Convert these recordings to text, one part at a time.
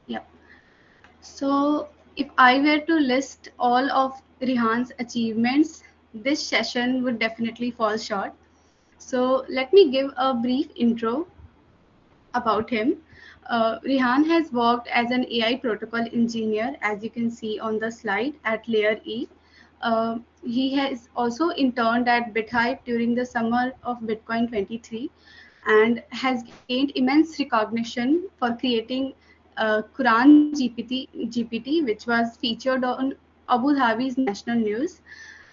Yep. So, if I were to list all of Rihan's achievements, this session would definitely fall short. So, let me give a brief intro about him. Rihan has worked as an AI protocol engineer, as you can see on the slide, at Layer E. He has also interned at BitHype during the summer of Bitcoin 23 and has gained immense recognition for creating Quran GPT, which was featured on Abu Dhabi's national news.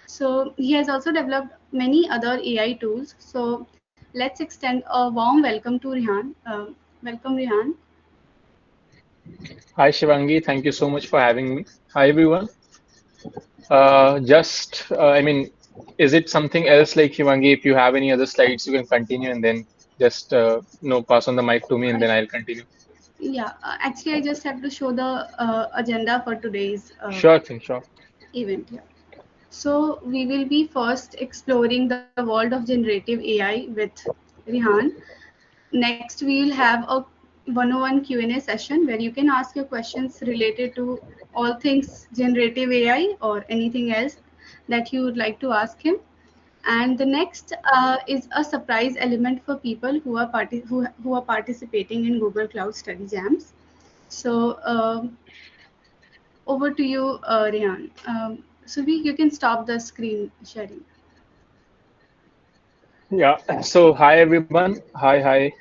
So he has also developed many other AI tools. So let's extend a warm welcome to Rihan. Welcome, Rihan. Hi Shivangi, thank you so much for having me. Hi everyone. Is it something else like Shivangi? If you have any other slides, you can continue and then just pass on the mic to me and Uh, then I'll continue. yeah, actually, I just have to show the agenda for today's Sure thing, sure. event. Yeah. So we will be first exploring the world of generative AI with Rihan. Next, we will have a one-on-one Q&A session where you can ask your questions related to all things generative AI or anything else that you would like to ask him. And the next is a surprise element for people who are participating in Google Cloud Study Jams. So over to you, Rihan. You can stop the screen sharing. Yeah. So hi everyone. Hi.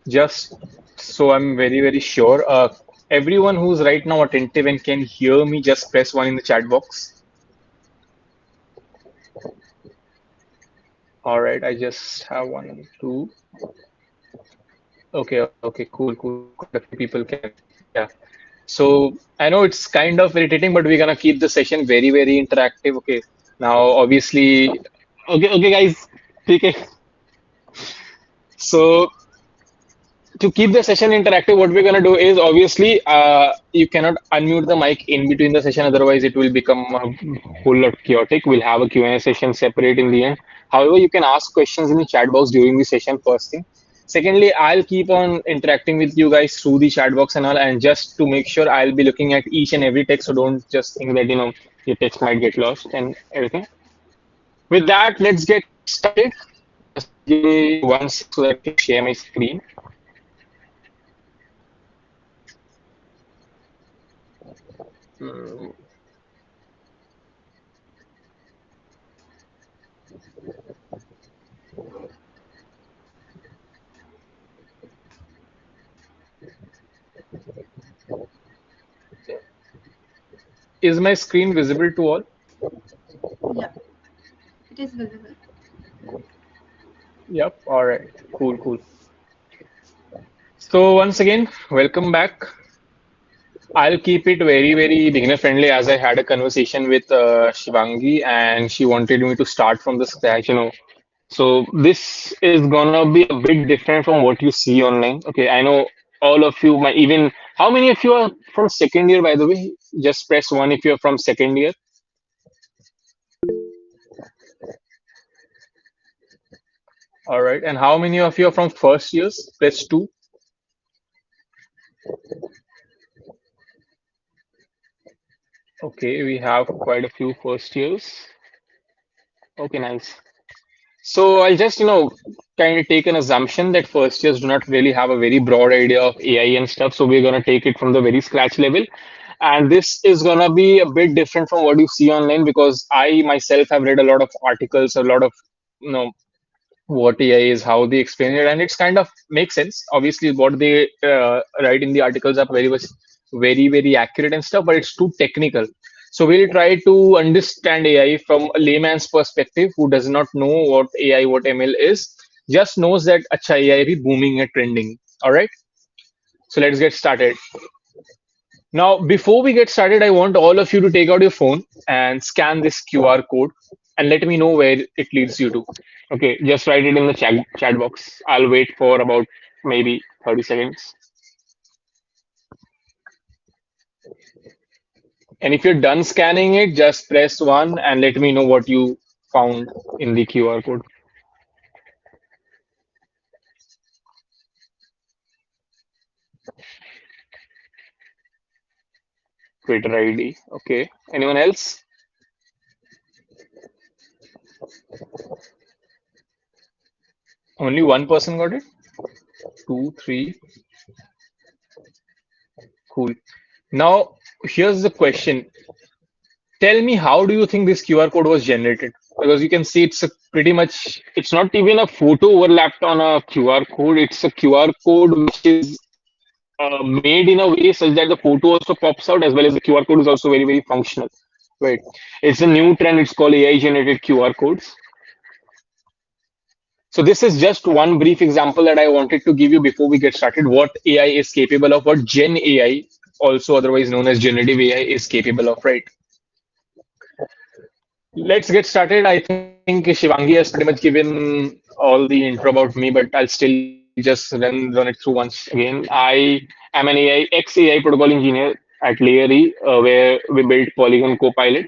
Just so I'm very very sure. Everyone who's right now attentive and can hear me, just press one in the chat box. All right. I just have one, two. Okay, cool. Quite a few people can. Yeah. So I know it's kind of irritating, but we're gonna keep the session very, very interactive. Okay. Now, obviously, okay, guys. Okay. So to keep the session interactive, what we're gonna do is obviously, you cannot unmute the mic in between the session, otherwise it will become a whole lot chaotic. We'll have a Q&A session separate in the end. However, you can ask questions in the chat box during the session first thing. Secondly, I'll keep on interacting with you guys through the chat box and all, and just to make sure I'll be looking at each and every text, so don't just think that your text might get lost and everything. With that, let's get started. Just give me 1 sec so that I can share my screen. Hmm. Is my screen visible to all? Yeah, it is visible. Yep. All right. Cool. So once again, welcome back. I'll keep it very, very beginner friendly as I had a conversation with Shivangi and she wanted me to start from the scratch. So this is gonna be a bit different from what you see online. Okay, I know all of you might even, how many of you are from second year, by the way? Just press one if you're from second year. All right. And how many of you are from first years? Press two. Okay, we have quite a few first years. Okay, nice. So I'll just, kind of take an assumption that first years do not really have a very broad idea of AI and stuff. So we're going to take it from the very scratch level. And this is going to be a bit different from what you see online because I myself have read a lot of articles, a lot of, you know, what AI is, how they explain it, and it's kind of makes sense. Obviously, what they write in the articles are very much very very accurate and stuff, but it's too technical. So we'll try to understand AI from a layman's perspective who does not know what AI, what ML is, just knows that acha AI is booming and trending. All right, so let's get started. Now, before we get started, I want all of you to take out your phone and scan this QR code and let me know where it leads you to. Okay, just write it in the chat box. I'll wait for about maybe 30 seconds. And if you're done scanning it, just press one and let me know what you found in the QR code. Twitter ID. Okay. Anyone else? Only one person got it? Two, three. Cool. Now, here's the question. Tell me, how do you think this QR code was generated? Because you can see it's a pretty much, it's not even a photo overlapped on a QR code. It's a QR code which is made in a way such that the photo also pops out as well as the QR code is also very, very functional. Right. It's a new trend. It's called AI generated QR codes. So this is just one brief example that I wanted to give you before we get started. What AI is capable of, what Gen AI, also otherwise known as generative AI, is capable of. Right. Let's get started. I think Shivangi has pretty much given all the intro about me, but I'll still just run it through once again. I am an ex AI protocol engineer at Layer E, where we built Polygon Copilot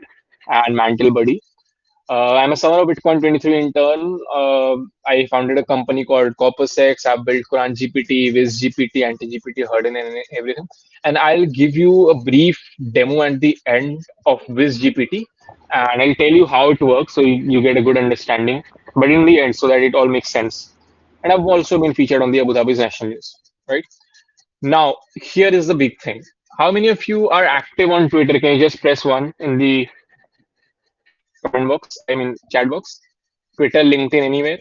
and Mantle Buddy. I'm a summer of Bitcoin 23 intern. I founded a company called CopperSex. I've built Quran GPT, Wiz GPT, Anti GPT, Herdin, and everything. And I'll give you a brief demo at the end of Wiz GPT, and I'll tell you how it works so you get a good understanding. But in the end, so that it all makes sense. And I've also been featured on the Abu Dhabi's national news. Right now, here is the big thing. How many of you are active on Twitter? Can you just press one in the comment box? I mean, chat box. Twitter, LinkedIn, anywhere.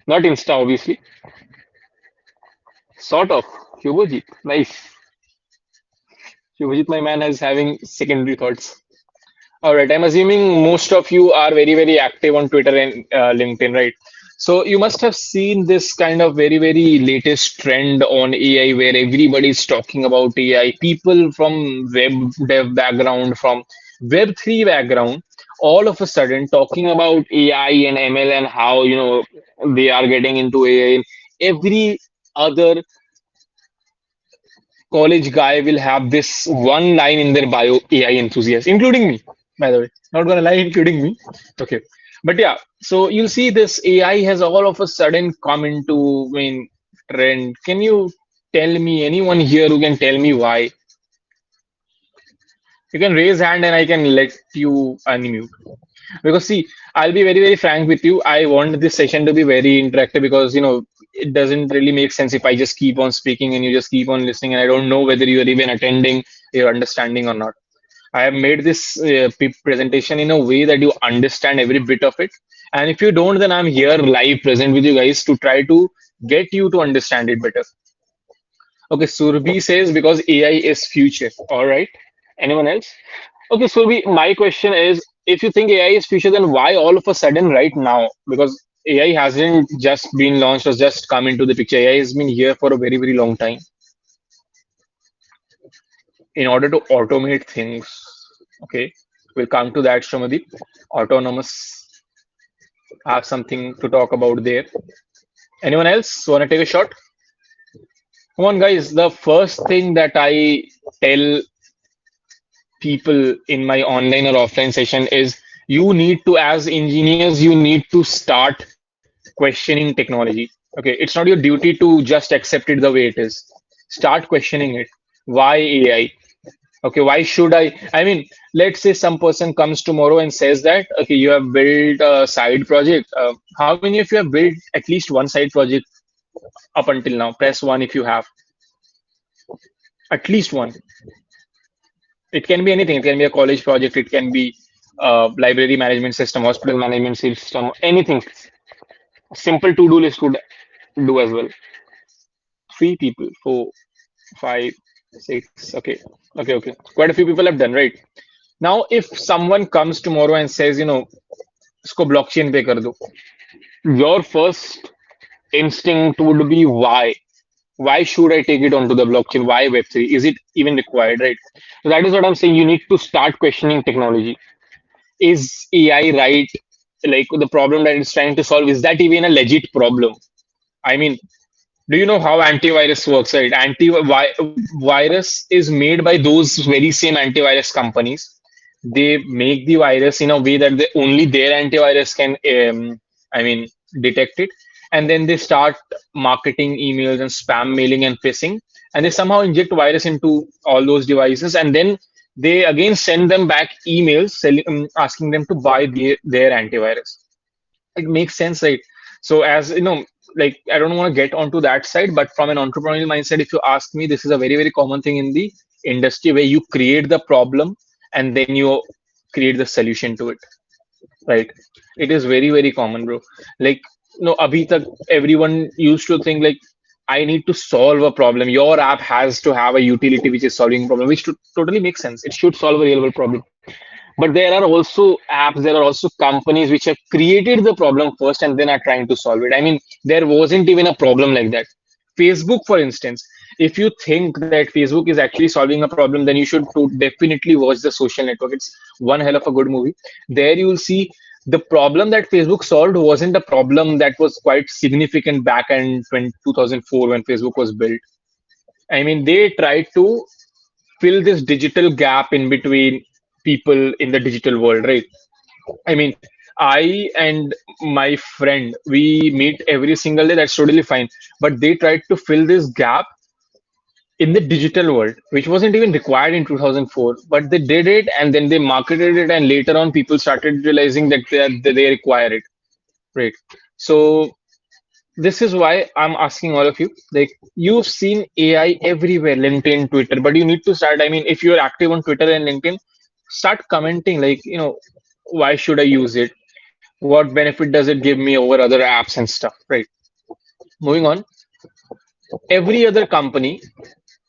Not Insta, obviously. Sort of. Shubhajit. Nice. Shubhajit, my man, is having secondary thoughts. All right. I'm assuming most of you are very, very active on Twitter and LinkedIn, right? So you must have seen this kind of very, very latest trend on AI where everybody's talking about AI. People from web dev background, from Web3 background, all of a sudden talking about AI and ML and how, they are getting into AI. Every other college guy will have this one line in their bio, AI enthusiast, including me, by the way. Not gonna lie, including me. Okay. But yeah, so you see this AI has all of a sudden come into trend. Can you tell me, anyone here who can tell me why? You can raise hand and I can let you unmute. Because see, I'll be very, very frank with you. I want this session to be very interactive because it doesn't really make sense if I just keep on speaking and you just keep on listening and I don't know whether you're even attending, you're understanding or not. I have made this presentation in a way that you understand every bit of it. And if you don't, then I'm here live present with you guys to try to get you to understand it better. Okay, Surbhi says because AI is future. All right. Anyone else? Okay, Surbhi, my question is, if you think AI is future, then why all of a sudden right now? Because AI hasn't just been launched or just come into the picture. AI has been here for a very, very long time in order to automate things. Okay, we'll come to that, Shramadip. Autonomous, have something to talk about there. Anyone else want to take a shot? Come on, guys. The first thing that I tell people in my online or offline session is you need to, as engineers, you need to start questioning technology. Okay, it's not your duty to just accept it the way it is. Start questioning it. Why AI? Okay, why should I mean, let's say some person comes tomorrow and says that, okay, you have built a side project. How many of you have built at least one side project up until now? Press one if you have at least one. It can be anything. It can be a college project. It can be library management system, hospital management system, anything. Simple to-do list would do as well. Three people, four, five, six. Okay, okay. Quite a few people have done, right? Now, if someone comes tomorrow and says, इसको blockchain पे कर दो, your first instinct would be why? Why should I take it onto the blockchain? Why Web3? Is it even required, right? So that is what I'm saying. You need to start questioning technology. Is AI right? Like the problem that it's trying to solve, is that even a legit problem? I mean, do you know how antivirus works, right? Antivirus is made by those very same antivirus companies. They make the virus in a way that only their antivirus can, detect it. And then they start marketing emails and spam mailing and phishing. And they somehow inject virus into all those devices. And then they again send them back emails asking them to buy their antivirus. It makes sense, right? So as you know, like I don't want to get onto that side, but from an entrepreneurial mindset, if you ask me, this is a very, very common thing in the industry where you create the problem and then you create the solution to it, right? It is very, very common, bro. Like, no, abhi tak everyone used to think like I need to solve a problem. Your app has to have a utility which is solving a problem, which totally makes sense. It should solve a real world problem. But there are also apps, there are also companies which have created the problem first and then are trying to solve it. I mean, there wasn't even a problem like that. Facebook, for instance, if you think that Facebook is actually solving a problem, then you should definitely watch The Social Network. It's one hell of a good movie. There you will see the problem that Facebook solved wasn't a problem that was quite significant back in 2004 when Facebook was built. I mean, they tried to fill this digital gap in between people in the digital world, right? I mean, I and my friend, we meet every single day. That's totally fine. But they tried to fill this gap in the digital world, which wasn't even required in 2004. But they did it, and then they marketed it, and later on, people started realizing that they require it, right? So this is why I'm asking all of you. Like, you've seen AI everywhere, LinkedIn, Twitter, but you need to start. I mean, if you're active on Twitter and LinkedIn, start commenting. Like, why should I use it? What benefit does it give me over other apps and stuff? Right. Moving on. Every other company,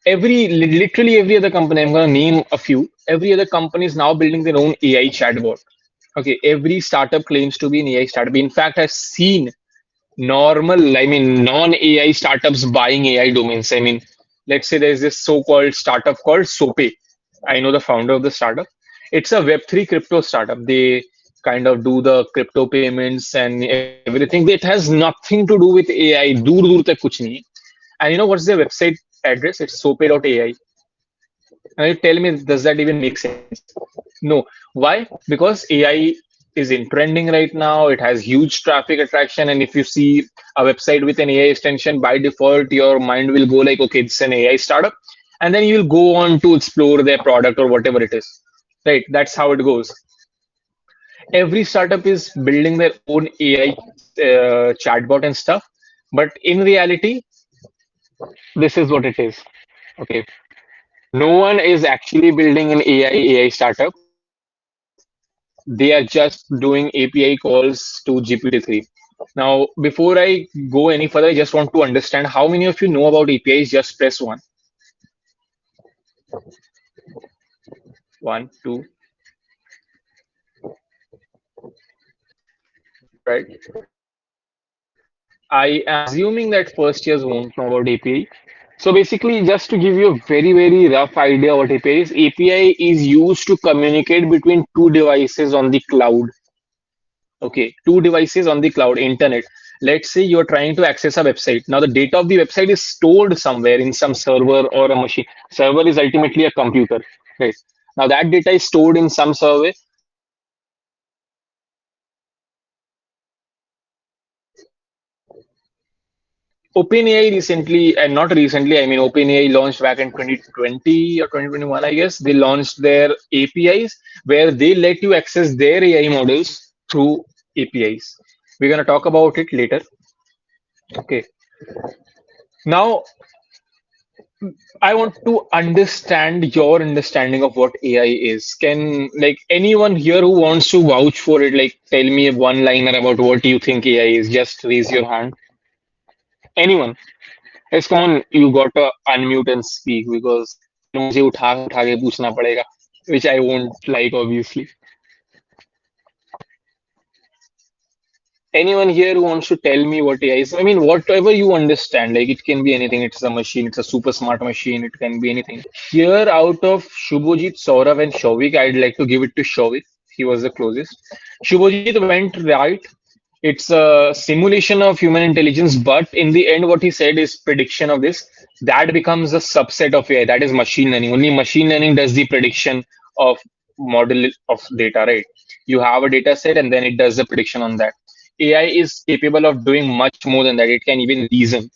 literally every other company. I'm gonna name a few. Every other company is now building their own AI chatbot. Okay, every startup claims to be an AI startup. In fact, I've seen I mean, non-AI startups buying AI domains. I mean, let's say there's this so-called startup called Sope. I know the founder of the startup. It's a Web3 crypto startup. They kind of do the crypto payments and everything. It has nothing to do with AI. Dur dur tak kuch nahi hai. And you know what's their website address? It's sope.ai. Now you tell me, does that even make sense? No. Why? Because AI is in trending right now. It has huge traffic attraction. And if you see a website with an AI extension, by default, your mind will go like, okay, it's an AI startup. And then you'll go on to explore their product or whatever it is. Right? That's how it goes. Every startup is building their own AI chatbot and stuff. But in reality, this is what it is. Okay. No one is actually building an AI startup. They are just doing API calls to GPT-3. Now, before I go any further, I just want to understand how many of you know about APIs. Just press one. One, two, right? I am assuming that first years won't know about API. So basically, just to give you a very, very rough idea what API is, API is used to communicate between two devices on the cloud. Okay, two devices on the cloud, internet. Let's say you're trying to access a website. Now, the data of the website is stored somewhere in some server or a machine. Server is ultimately a computer, right? Now, that data is stored in some server. OpenAI recently, and not recently, I mean, OpenAI launched back in 2020 or 2021, I guess. They launched their APIs where they let you access their AI models through APIs. We're going to talk about it later. Okay. Now, I want to understand your understanding of what AI is. Can like anyone here who wants to vouch for it, like tell me a one-liner about what you think AI is? Just raise your hand. Anyone? Yes, come on. You got to unmute and speak because फिर मुझे उठा उठा के पूछना पड़ेगा, which I won't like obviously. Anyone here who wants to tell me what AI is? I mean, whatever you understand, like it can be anything. It's a machine. It's a super smart machine. It can be anything. Here, out of Shubhajit, Saurav, and Shovik, I'd like to give it to Shovik. He was the closest. Shubhajit went right. It's a simulation of human intelligence, but in the end, what he said is prediction of this. That becomes a subset of AI. That is machine learning. Only machine learning does the prediction of model of data, right? You have a data set and then it does the prediction on that. AI is capable of doing much more than that. It can even reason.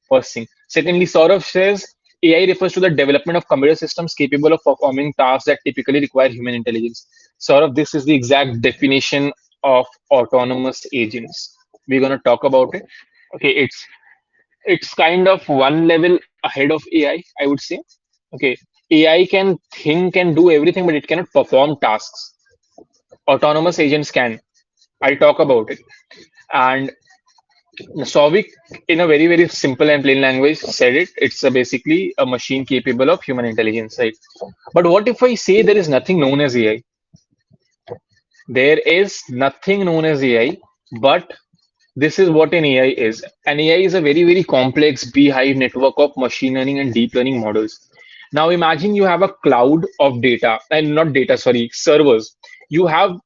First thing. Secondly, Saurav says AI refers to the development of computer systems capable of performing tasks that typically require human intelligence. Sort of, this is the exact definition of autonomous agents. We're gonna talk about it. Okay, it's kind of one level ahead of AI, I would say. Okay, AI can think and do everything, but it cannot perform tasks. Autonomous agents can. I'll talk about it. And Sovic, in a very, very simple and plain language, said it. It's basically a machine capable of human intelligence, right? But what if I say there is nothing known as AI? There is nothing known as AI, but this is what an AI is. An AI is a very, very complex beehive network of machine learning and deep learning models. Now imagine you have a cloud of data, and not data, sorry, servers. You have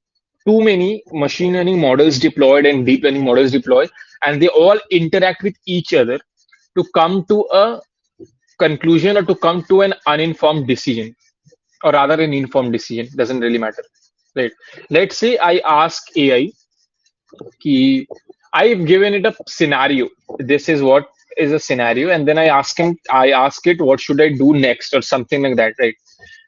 too many machine learning models deployed and deep learning models deployed, and they all interact with each other to come to a conclusion or to come to an uninformed decision, or rather an informed decision. Doesn't really matter. Right. Let's say I ask AI कि I've given it a scenario. This is what is a scenario, and then I ask it, what should I do next, or something like that, right?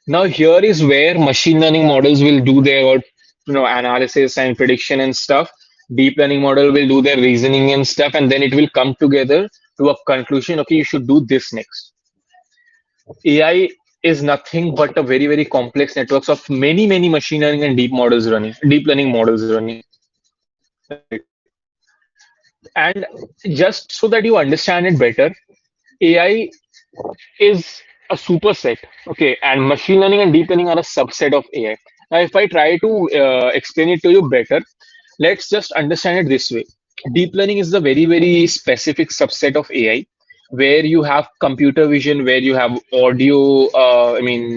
Now here is where machine learning models will do their, analysis and prediction and stuff. Deep learning model will do their reasoning and stuff, and then it will come together to a conclusion. Okay, you should do this next. AI is nothing but a very, very complex networks of many, many machine learning and deep learning models running, right? And just so that you understand it better, AI is a superset, okay, and machine learning and deep learning are a subset of AI. Now, if I try to explain it to you better, let's just understand it this way. Deep learning is the very, very specific subset of AI where you have computer vision, where you have audio,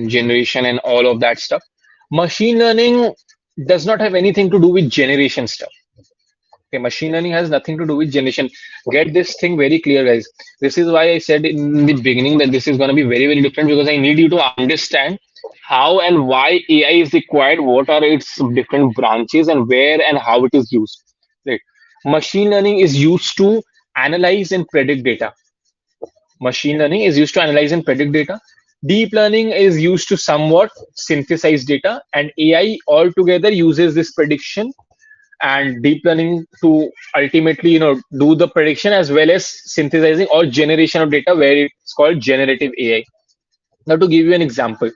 generation and all of that stuff. Machine learning does not have anything to do with generation stuff. Okay, machine learning has nothing to do with generation. Get this thing very clear, guys. This is why I said in the beginning that this is going to be very, very different, because I need you to understand how and why AI is required, what are its different branches, and where and how it is used. Right. Machine learning is used to analyze and predict data. Machine learning is used to analyze and predict data. Deep learning is used to somewhat synthesize data, and AI altogether uses this prediction and deep learning to ultimately do the prediction as well as synthesizing or generation of data, where it's called generative AI. Now, to give you an example,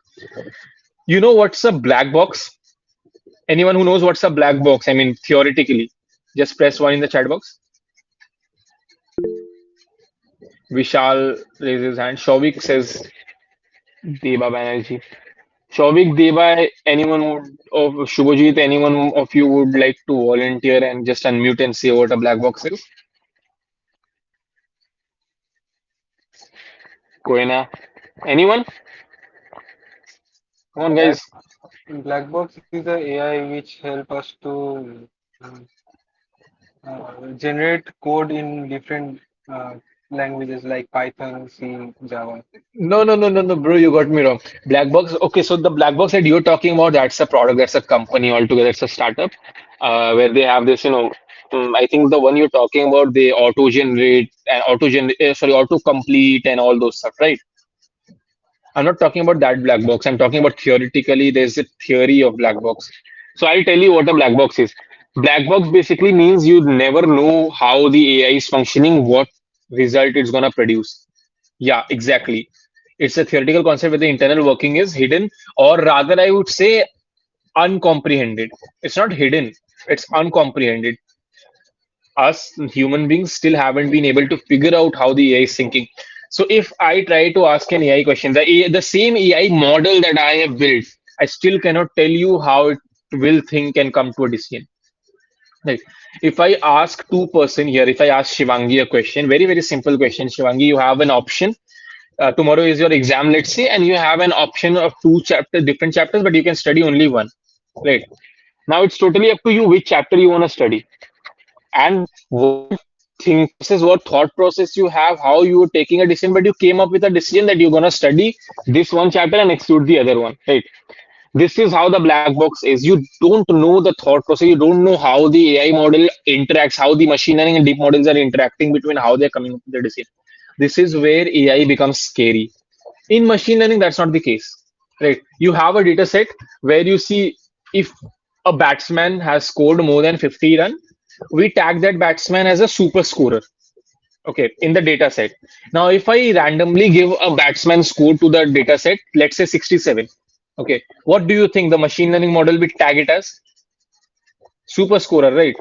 you know what's a black box? Anyone who knows what's a black box, I mean, theoretically, just press one in the chat box. Vishal raises his hand. Shovik says Deba Banerjee. Shovik, Deba, anyone would, of Shubhajit, anyone of you would like to volunteer and just unmute and say what a black box is? Koina, anyone? Come on, Black guys. Black box is a AI which help us to generate code in different uh, languages like Python, C, Java. No, no, no, no, no, bro, you got me wrong. Black box. Okay, so the black box that you're talking about, that's a product, that's a company altogether, it's a startup, where they have this, I think the one you're talking about, they auto generate and auto complete and all those stuff, right? I'm not talking about that black box. I'm talking about theoretically, there's a theory of black box. So I'll tell you what a black box is. Black box basically means you never know how the AI is functioning, what result it's gonna produce. Yeah, exactly. It's a theoretical concept where the internal working is hidden, or rather, I would say uncomprehended. It's not hidden, it's uncomprehended. Us human beings still haven't been able to figure out how the AI is thinking. So if I try to ask an AI question, the same AI model that I have built, I still cannot tell you how it will think and come to a decision. Right. If I ask two-person here, if I ask Shivangi a question, very, very simple question, Shivangi, you have an option. Tomorrow is your exam, let's say, and you have an option of different chapters, but you can study only one. Right. Now it's totally up to you which chapter you want to study, and what think process, what thought process you have, how you were taking a decision, but you came up with a decision that you're gonna study this one chapter and exclude the other one, right? This is how the black box is. You don't know the thought process, you don't know how the AI model interacts, how the machine learning and deep models are interacting between how they're coming up with the decision. This is where AI becomes scary. In machine learning, that's not the case, right? You have a data set where you see if a batsman has scored more than 50 run, we tag that batsman as a super scorer. Okay, in the data set. Now, if I randomly give a batsman score to the data set, let's say 67. Okay, what do you think the machine learning model will tag it as? Super scorer, right?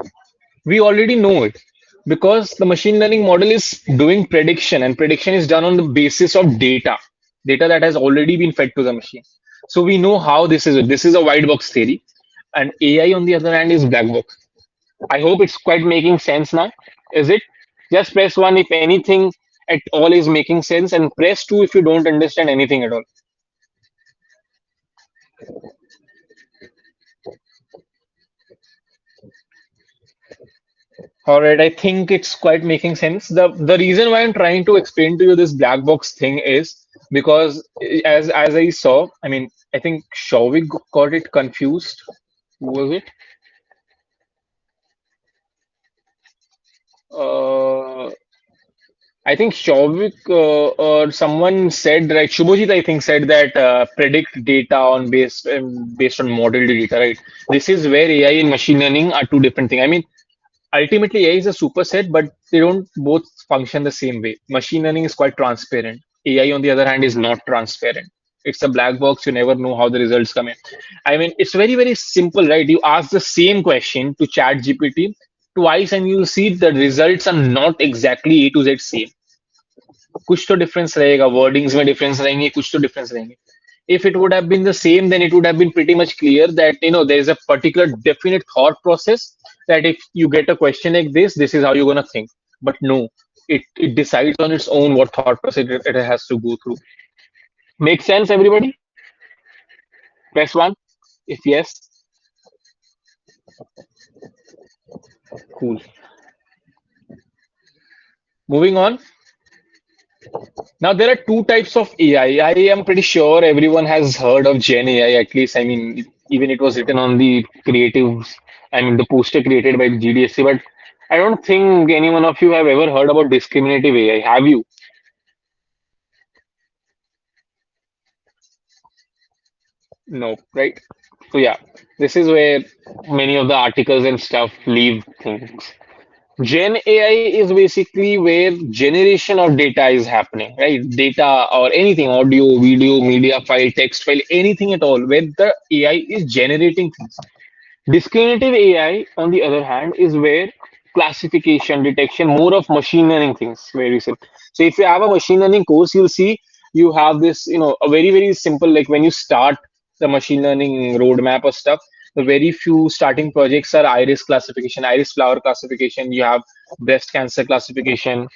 We already know it because the machine learning model is doing prediction, and prediction is done on the basis of data that has already been fed to the machine. So we know how this is. This is a white box theory, and AI on the other hand is black box. I hope it's quite making sense now. Is it? Just press one if anything at all is making sense, and press two if you don't understand anything at all. All right, I think it's quite making sense. The reason why I'm trying to explain to you this black box thing is because as I saw, I mean, I think Shavik got it confused. Who was it? Uh, I think Shavik or someone said, right? Shubhajit, I think, said that predict data on based on model data, right? This is where AI and machine learning are two different things. I mean, ultimately AI is a superset, but they don't both function the same way. Machine learning is quite transparent. AI, on the other hand, is not transparent. It's a black box. You never know how the results come in. I mean, it's very, very simple, right? You ask the same question to Chat GPT twice, and you'll see the results are not exactly A to Z same. कुछ तो difference रहेगा, wordings में difference रहेंगे, कुछ तो difference रहेंगे. If it would have been the same, then it would have been pretty much clear that there is a particular definite thought process that if you get a question like this is how you're gonna think. But no, it decides on its own what thought process it has to go through. Make sense, everybody? Press one if yes. Cool. Moving on. Now there are two types of AI. I am pretty sure everyone has heard of Gen AI. At least, I mean, even it was written on the creatives. I mean, the poster created by GDSC. But I don't think any one of you have ever heard about discriminative AI. Have you? No, right? So yeah, this is where many of the articles and stuff leave things. Gen AI is basically where generation of data is happening, right? Data or anything, audio, video, media file, text file, anything at all, where the AI is generating things. Discriminative AI, on the other hand, is where classification, detection, more of machine learning things, very simple. So if you have a machine learning course, you'll see you have this, a very, very simple, like when you start the machine learning roadmap or stuff, the very few starting projects are iris classification, iris flower classification, you have breast cancer classification,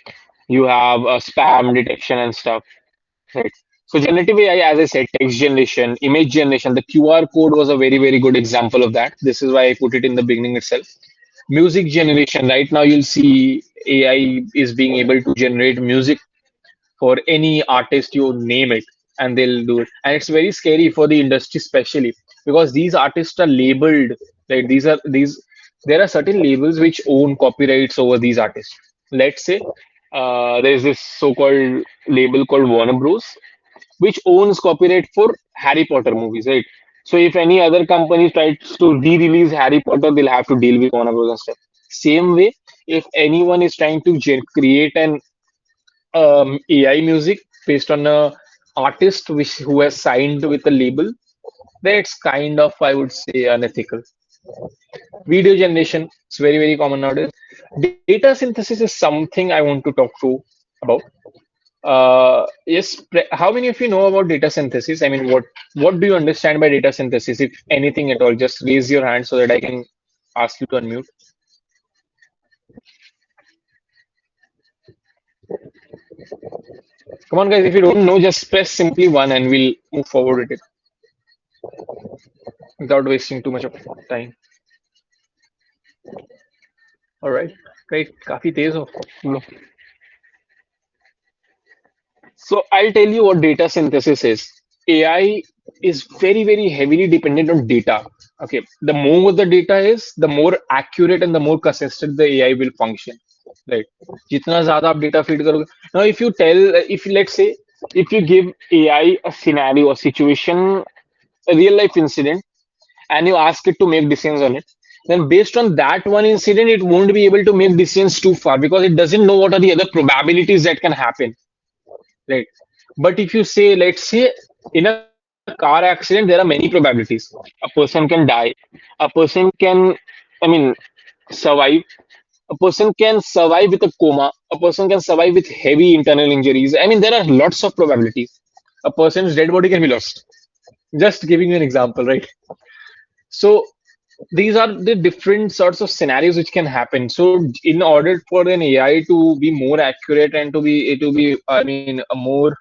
you have spam detection and stuff. Right. So generative AI, as I said, text generation, image generation, the QR code was a very, very good example of that. This is why I put it in the beginning itself. Music generation, right now you'll see AI is being able to generate music for any artist you name it, and they'll do it. And it's very scary for the industry, especially because these artists are labeled, right? These there are certain labels which own copyrights over these artists. Let's say there's this so-called label called Warner Bros which owns copyright for Harry Potter movies, right? So if any other company tries to re-release Harry Potter, they'll have to deal with Warner Bros. And stuff. Same way, if anyone is trying to create an AI music based on a artist who has signed with a label, that's kind of, I would say, unethical. Video generation is very, very common nowadays. Data synthesis is something I want to talk to about. Yes, how many of you know about data synthesis? I mean, what do you understand by data synthesis, if anything at all? Just raise your hand so that I can ask you to unmute. Come on, guys, if you don't know, just press simply one and we'll move forward with it without wasting too much of time. All right, great. काफी तेज हो तुम लोग. So I'll tell you what data synthesis is. AI is very, very heavily dependent on data. Okay, the more the data is, the more accurate and the more consistent the AI will function. Right. जितना ज़्यादा आप data feed करोगे. Now, if you tell, if let's say if you give AI a scenario, a situation, a real life incident, and you ask it to make decisions on it, then based on that one incident, it won't be able to make decisions too far because it doesn't know what are the other probabilities that can happen, right? But if you say, let's say, in a car accident, there are many probabilities. A person can die, a person can, I mean, survive. A person can survive with a coma. A person can survive with heavy internal injuries. I mean, there are lots of probabilities. A person's dead body can be lost. Just giving you an example, right? So these are the different sorts of scenarios which can happen. So in order for an AI to be more accurate and to be, I mean, a more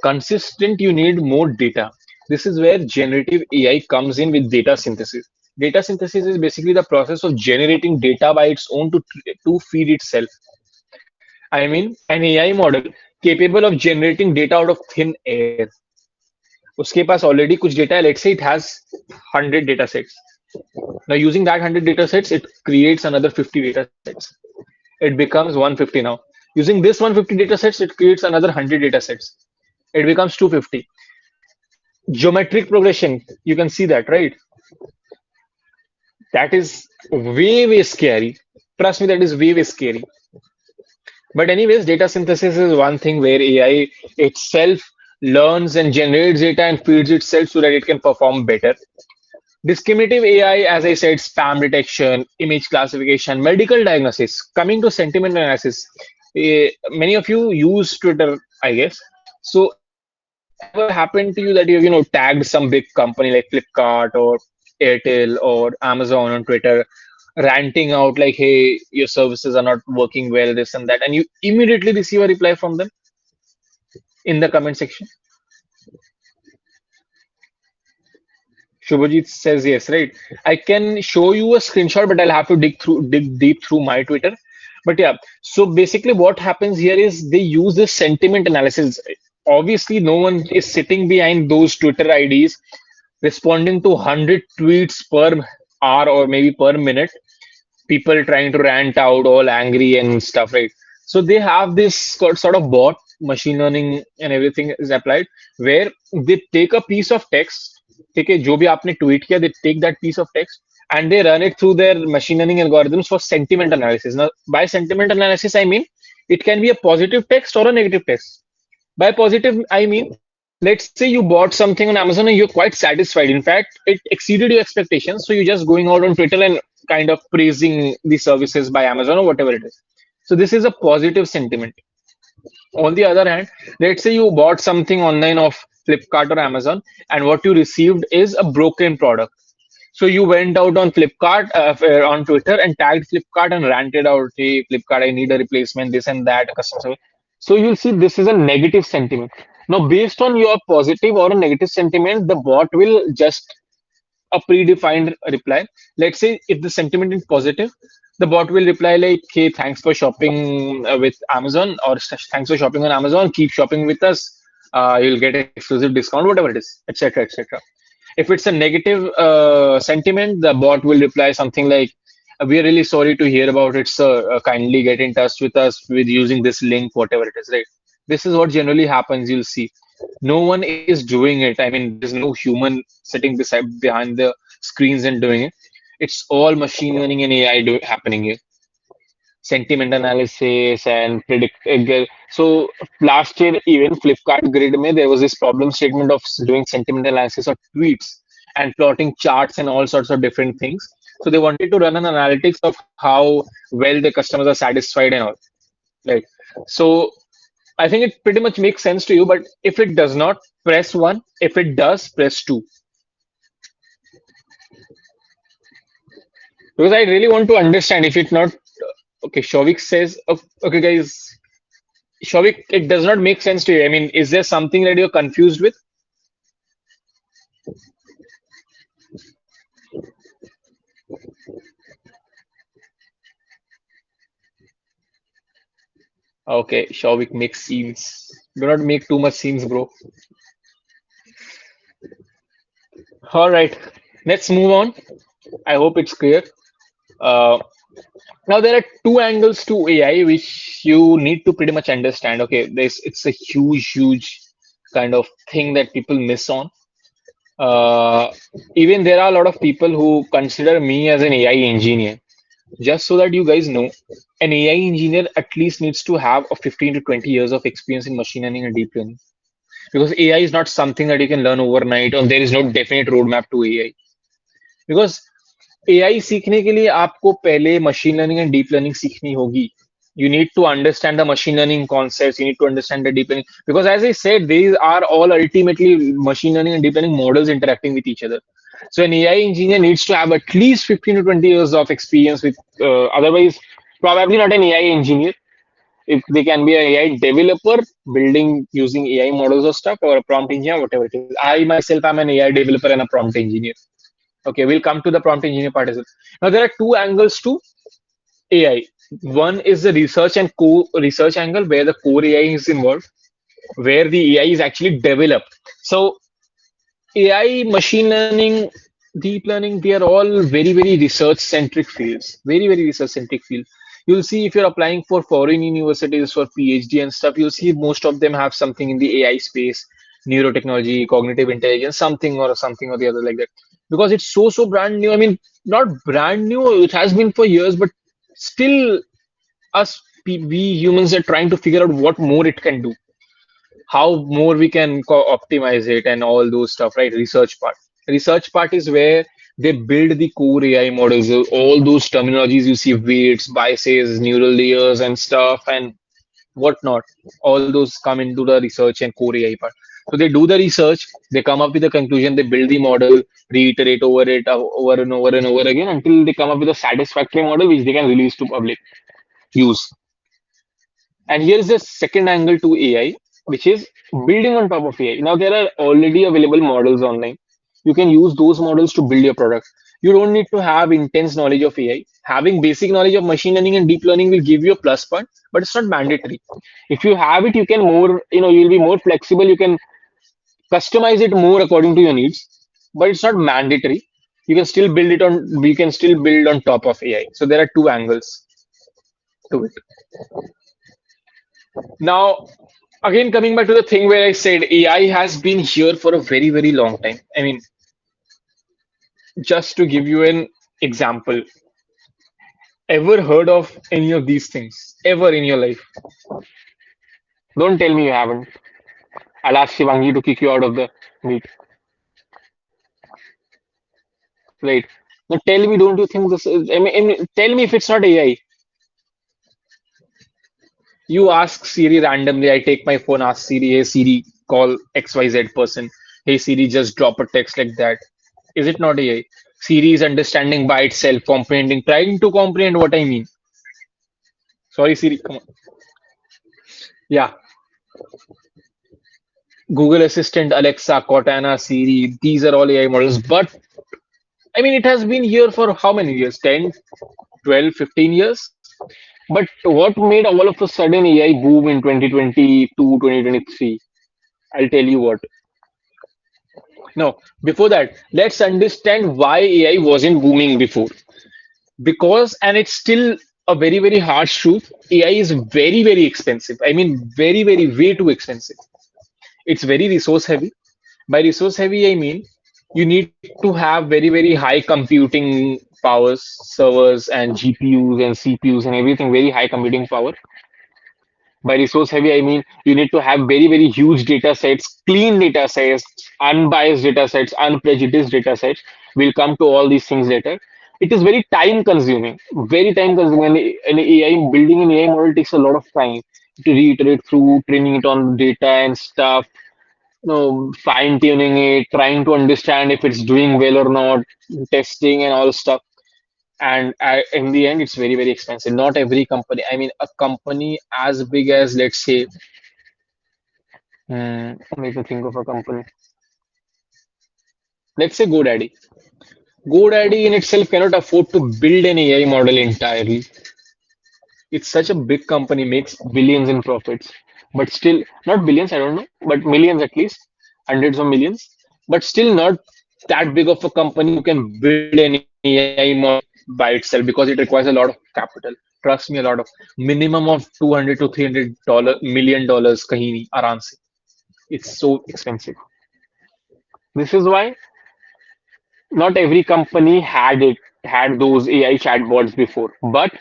consistent, you need more data. This is where generative AI comes in with data synthesis. Data synthesis is basically the process of generating data by its own to feed itself. I mean, an AI model capable of generating data out of thin air. उसके पास already कुछ data है. Let's say it has 100 data sets. Now, using that 100 data sets, it creates another 50 data sets. It becomes 150 now. Using this 150 data sets, it creates another 100 data sets. It becomes 250. Geometric progression, you can see that, right? That is way, way scary. Trust me, that is way, way scary. But, anyways, data synthesis is one thing where AI itself learns and generates data and feeds itself so that it can perform better. Discriminative AI, as I said, spam detection, image classification, medical diagnosis. Coming to sentiment analysis, many of you use Twitter, I guess. So, ever happened to you that you've tagged some big company like Flipkart or Airtel or Amazon on Twitter, ranting out like, "Hey, your services are not working well, this and that," and you immediately receive a reply from them in the comment section? Shubhajit says yes, right? I can show you a screenshot, but I'll have to dig deep through my Twitter. But yeah, so basically what happens here is they use this sentiment analysis. Obviously, no one is sitting behind those Twitter IDs responding to 100 tweets per hour or maybe per minute, people trying to rant out all angry and stuff, right? So they have this sort of bot, machine learning and everything is applied, where they take a piece of text, ठीक है, जो भी आपने tweet किया, they take that piece of text and they run it through their machine learning algorithms for sentiment analysis. Now, by sentiment analysis, I mean it can be a positive text or a negative text. By positive, I mean, let's say you bought something on Amazon and you're quite satisfied. In fact, it exceeded your expectations. So you're just going out on Twitter and kind of praising the services by Amazon or whatever it is. So this is a positive sentiment. On the other hand, let's say you bought something online of Flipkart or Amazon, and what you received is a broken product. So you went out on Flipkart, on Twitter, and tagged Flipkart and ranted out, "Hey, Flipkart, I need a replacement, this and that, customer service." So you'll see this is a negative sentiment. Now, based on your positive or a negative sentiment, the bot will just a predefined reply. Let's say if the sentiment is positive, the bot will reply like, "Hey, thanks for shopping with Amazon," or "Thanks for shopping on Amazon. Keep shopping with us. You'll get exclusive discount, whatever it is, etc., etc." If it's a negative sentiment, the bot will reply something like, "We are really sorry to hear about it, sir. Kindly get in touch with us with using this link, whatever it is." Right? This is what generally happens. You'll see. No one is doing it. I mean, there is no human sitting beside behind the screens and doing it. It's all machine learning and AI happening here. Sentiment analysis and predict. So last year, even Flipkart Grid mein, there was this problem statement of doing sentiment analysis of tweets and plotting charts and all sorts of different things. So they wanted to run an analytics of how well the customers are satisfied and all. Right. So I think it pretty much makes sense to you. But if it does not, press one. If it does, press two. Because I really want to understand if it's not okay. Shovik says, okay, guys, Shovik, it does not make sense to you. I mean, is there something that you're confused with? Okay, Shovik makes scenes. Do not make too much scenes, bro. All right, let's move on. I hope it's clear. Uh, Now there are two angles to AI which you need to pretty much understand. Okay, this it's a huge kind of thing that people miss on. Uh, Even there are a lot of people who consider me as an AI engineer. Just so that you guys know, an AI engineer at least needs to have a 15 to 20 years of experience in machine learning and deep learning. Because AI is not something that you can learn overnight, or there is no definite roadmap to AI. Because AI सीखने के लिए आपको पहले machine learning and deep learning सीखनी होगी. You need to understand the machine learning concepts. You need to understand the deep learning because, as I said, these are all ultimately machine learning and deep learning models interacting with each other. So an AI engineer needs to have at least 15 to 20 years of experience with. Otherwise, probably not an AI engineer. If they can be an AI developer building using AI models or stuff, or a prompt engineer, whatever it is. I myself am an AI developer and a prompt engineer. Okay, we'll come to the prompt engineer part as well. Now there are two angles to AI. One is the research and co-research angle where the core AI is involved, where the AI is actually developed. So AI, machine learning, deep learning, they are all very research centric fields. Very research centric field. You'll see if you're applying for foreign universities for PhD and stuff, you'll see most of them have something in the AI space, neurotechnology, cognitive intelligence, something or the other like that. Because it's so brand new. I mean, not brand new, it has been for years, but still we humans are trying to figure out what more it can do, how more we can optimize it and all those stuff, right? Research part is where they build the core AI models, all those terminologies you see, weights, biases, neural layers and stuff and whatnot. All those come into the research and core AI part. So they do the research, they come up with a conclusion, they build the model, reiterate over it over and over and over again until they come up with a satisfactory model which they can release to public use. And here is the second angle to AI, which is building on top of AI. Now, there are already available models online. You can use those models to build your product. You don't need to have intense knowledge of AI. Having basic knowledge of machine learning and deep learning will give you a plus point, but it's not mandatory. If you have it, you can more, you'll be more flexible. You can customize it more according to your needs, but it's not mandatory. You can still build on top of AI. So there are two angles to it. Now, again, coming back to the thing where I said AI has been here for a very long time. I mean, just to give you an example, ever heard of any of these things ever in your life? Don't tell me you haven't. I'll ask Shivangi to kick you out of the meet. Right. Now tell me, don't you think this is, tell me if it's not AI. You ask Siri randomly. I take my phone, ask Siri, hey Siri, call XYZ person. Hey Siri, just drop a text like that. Is it not AI? Siri is understanding by itself, comprehending, trying to comprehend what I mean. Sorry, Siri, come on. Yeah, Google Assistant, Alexa, Cortana, Siri, these are all AI models. But I mean, it has been here for how many years? 10, 12, 15 years? But what made all of a sudden AI boom in 2022, 2023? I'll tell you what. No, before that, let's understand why AI wasn't booming before. Because, and it's still a very harsh truth, AI is very expensive. I mean, very way too expensive. It's very resource heavy. By resource heavy, I mean you need to have very high computing powers, servers, and GPUs and CPUs and everything, very high computing power. By resource heavy, I mean you need to have very huge data sets, clean data sets, unbiased data sets, unprejudiced data sets. We'll come to all these things later. It is very time consuming. And AI building an AI model takes a lot of time to reiterate through training it on data and stuff. Fine tuning it, trying to understand if it's doing well or not, testing and all stuff. And in the end, it's very expensive. Not every company. I mean, a company as big as, let's say, let me think of a company. Let's say GoDaddy. GoDaddy in itself cannot afford to build an AI model entirely. It's such a big company, makes billions in profits, but still not billions. I don't know, but millions at least, hundreds of millions. But still not that big of a company who can build an AI model by itself because it requires a lot of capital. Trust me, a lot of minimum of 200 to 300 million dollars kahin nahi, aaram se. It's so expensive. This is why not every company had those AI chatbots before, but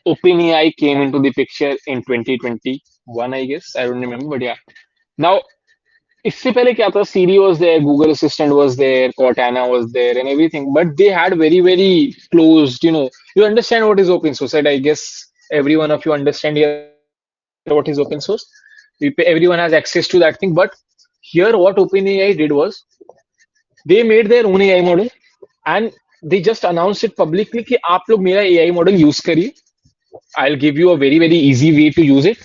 OpenAI came into the picture in 2021, I guess. I don't remember, but yeah. Now, इससे पहले क्या था? Siri was there, Google Assistant was there, Cortana was there, and everything. But they had very, very closed. You understand what is open source, right? I guess every one of you understand here what is open source. Everyone has access to that thing. But here, what OpenAI did was they made their own AI model and they just announced it publicly कि आप लोग मेरा AI model use करिए. I'll give you a very, very easy way to use it.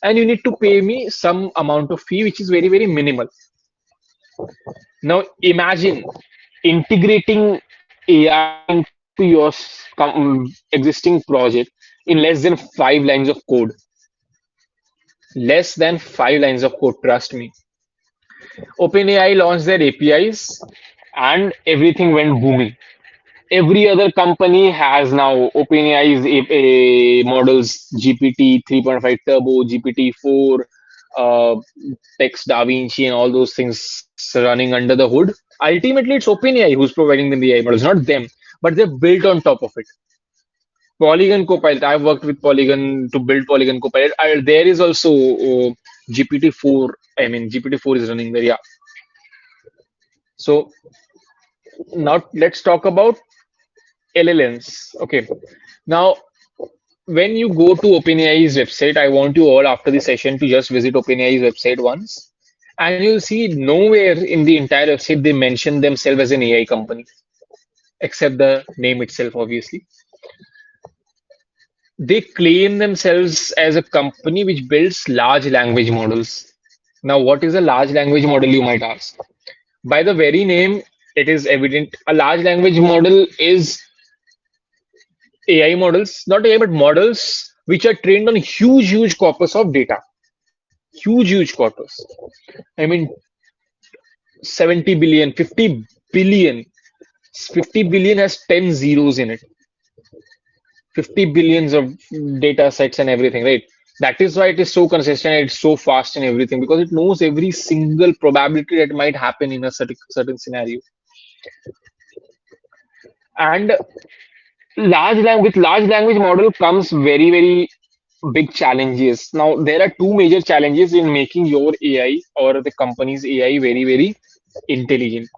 And you need to pay me some amount of fee, which is very, very minimal. Now, imagine integrating AI into your existing project in less than 5 lines of code. Less than 5 lines of code, trust me. OpenAI launched their APIs and everything went booming. Every other company has now OpenAI's models, GPT 3.5 Turbo, GPT 4, uh, Text DaVinci, and all those things running under the hood. Ultimately, it's OpenAI who's providing them the AI models, not them, but they're built on top of it. Polygon Copilot, I've worked with Polygon to build Polygon Copilot. There is also GPT 4. I mean, GPT 4 is running there. Yeah. So now let's talk about LLMs. Okay. Now, when you go to OpenAI's website, I want you all after the session to just visit OpenAI's website once, and you'll see nowhere in the entire website they mention themselves as an AI company, except the name itself, obviously. They claim themselves as a company which builds large language models. Now, what is a large language model, you might ask? By the very name, it is evident a large language model is AI models, not AI, but models which are trained on huge, huge corpus of data. Huge, huge corpus. I mean, 70 billion, 50 billion. 50 billion has 10 zeros in it. 50 billions of data sets and everything, right? That is why it is so consistent, it's so fast and everything, because it knows every single probability that might happen in a certain scenario. And with large language model comes very, very big challenges. Now, there are two major challenges in making your AI or the company's AI very, very intelligent.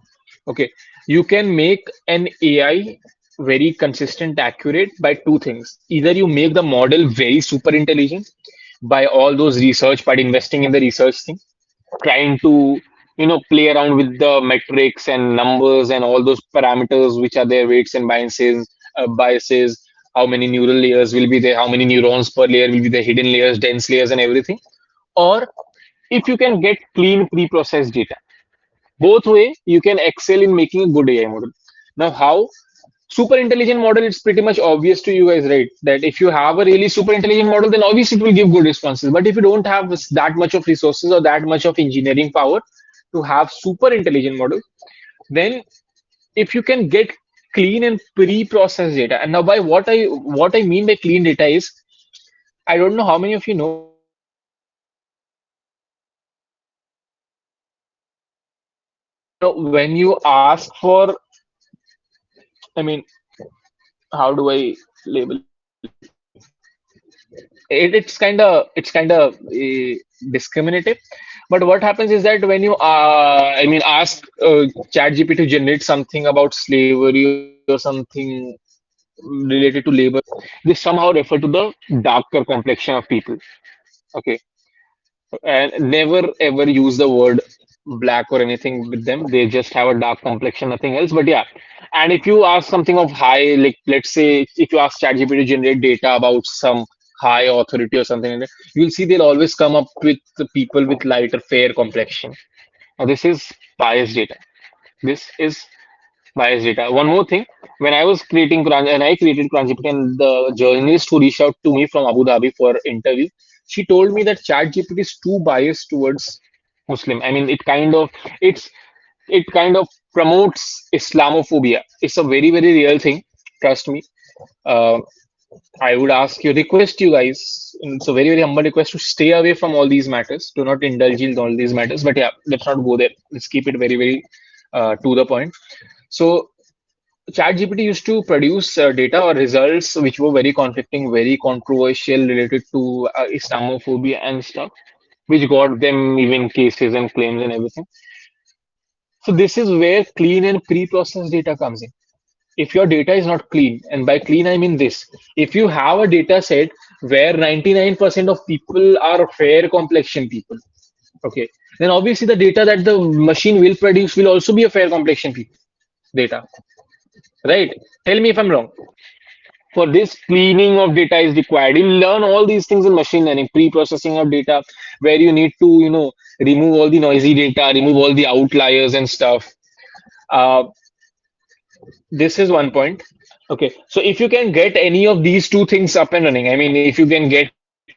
Okay, you can make an AI very consistent, accurate by two things. Either you make the model very super intelligent by all those research, by investing in the research thing, trying to play around with the metrics and numbers and all those parameters which are there, weights and biases, how many neural layers will be there, how many neurons per layer will be the hidden layers, dense layers, and everything. Or if you can get clean pre-processed data, both way you can excel in making a good AI model. Now, how? Super intelligent model, it's pretty much obvious to you guys, right? That if you have a really super intelligent model, then obviously it will give good responses. But if you don't have that much of resources or that much of engineering power to have super intelligent model, then if you can get clean and pre-processed data, and now by what I mean by clean data is, I don't know how many of you know, but when you ask for, I mean, how do I label it? It's kind of discriminative. But what happens is that when you ask ChatGPT to generate something about slavery or something related to labor, they somehow refer to the darker complexion of people. Okay, and never ever use the word black or anything with them. They just have a dark complexion, nothing else. But yeah, and if you ask something of high, like let's say if you ask ChatGPT to generate data about some high authority or something like that, you'll see they'll always come up with the people with lighter fair complexion. Now this is biased data. This is biased data. One more thing, when I was creating and I created CranGPT, and the journalist who reached out to me from Abu Dhabi for interview, she told me that ChatGPT is too biased towards Muslim. I mean, it's it kind of promotes Islamophobia. It's a very, very real thing. Trust me. Uh, I would ask you, request you guys, and it's a very, very humble request to stay away from all these matters. Do not indulge in all these matters. But yeah, let's not go there. Let's keep it very, very to the point. So ChatGPT used to produce data or results which were very conflicting, very controversial, related to Islamophobia and stuff, which got them even cases and claims and everything. So this is where clean and pre-processed data comes in. If your data is not clean, and by clean I mean this, if you have a data set where 99% of people are fair complexion people, okay, then obviously the data that the machine will produce will also be a fair complexion people data, right? Tell me if I'm wrong. For this, cleaning of data is required. You learn all these things in machine learning, pre-processing of data, where you need to, remove all the noisy data, remove all the outliers and stuff. Uh, this is one point. Okay, so if you can get any of these two things up and running, I mean, if you can get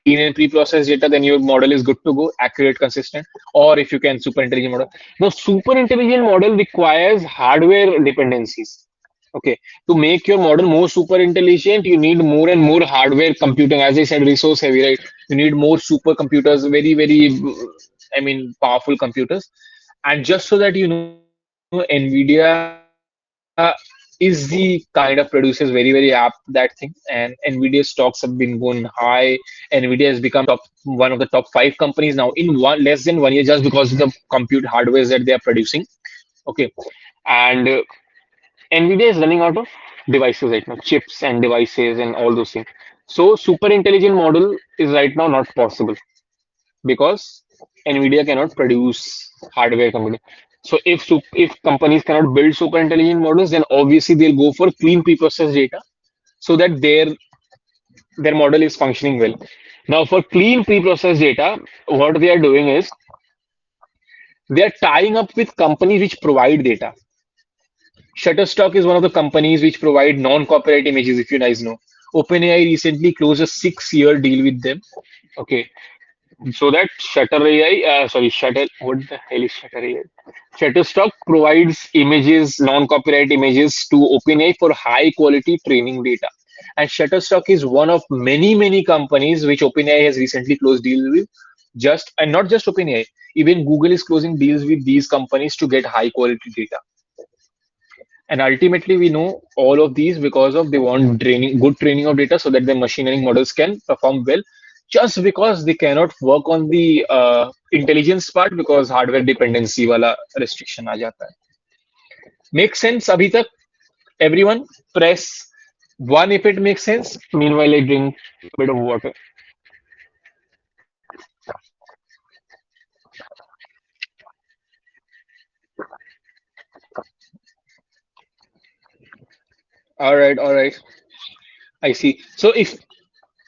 clean and pre-processed data, then your model is good to go, accurate, consistent. Or if you can super intelligent model. Now, super intelligent model requires hardware dependencies. Okay, to make your model more super intelligent, you need more and more hardware computing. As I said, resource heavy, right? You need more supercomputers, very, very, I mean, powerful computers. And just so that you know, NVIDIA is the kind of produces very, very apt that thing. And NVIDIA stocks have been going high. NVIDIA has become one of the top five companies now in less than 1 year just because of the compute hardware that they are producing. Okay, and NVIDIA is running out of devices right now, chips and devices and all those things. So super intelligent model is right now not possible because NVIDIA cannot produce hardware computing. So if companies cannot build super intelligent models, then obviously they'll go for clean preprocessed data so that their model is functioning well. Now for clean preprocessed data, what they are doing is they are tying up with companies which provide data. Shutterstock is one of the companies which provide non-copyright images, if you guys know. OpenAI recently closed a 6-year deal with them. Okay, so that what the hell is Shutter AI? Shutterstock provides images, non-copyright images to OpenAI for high quality training data. And Shutterstock is one of many, many companies which OpenAI has recently closed deals with. And not just OpenAI, even Google is closing deals with these companies to get high quality data. And ultimately, we know all of these because of they want good training of data so that the machine learning models can perform well. Just because they cannot work on the intelligence part because hardware dependency wala restriction aa jata hai. Makes sense abhi tak? Everyone press one if it makes sense. Meanwhile, I drink a bit of water. All right, all right. I see. So if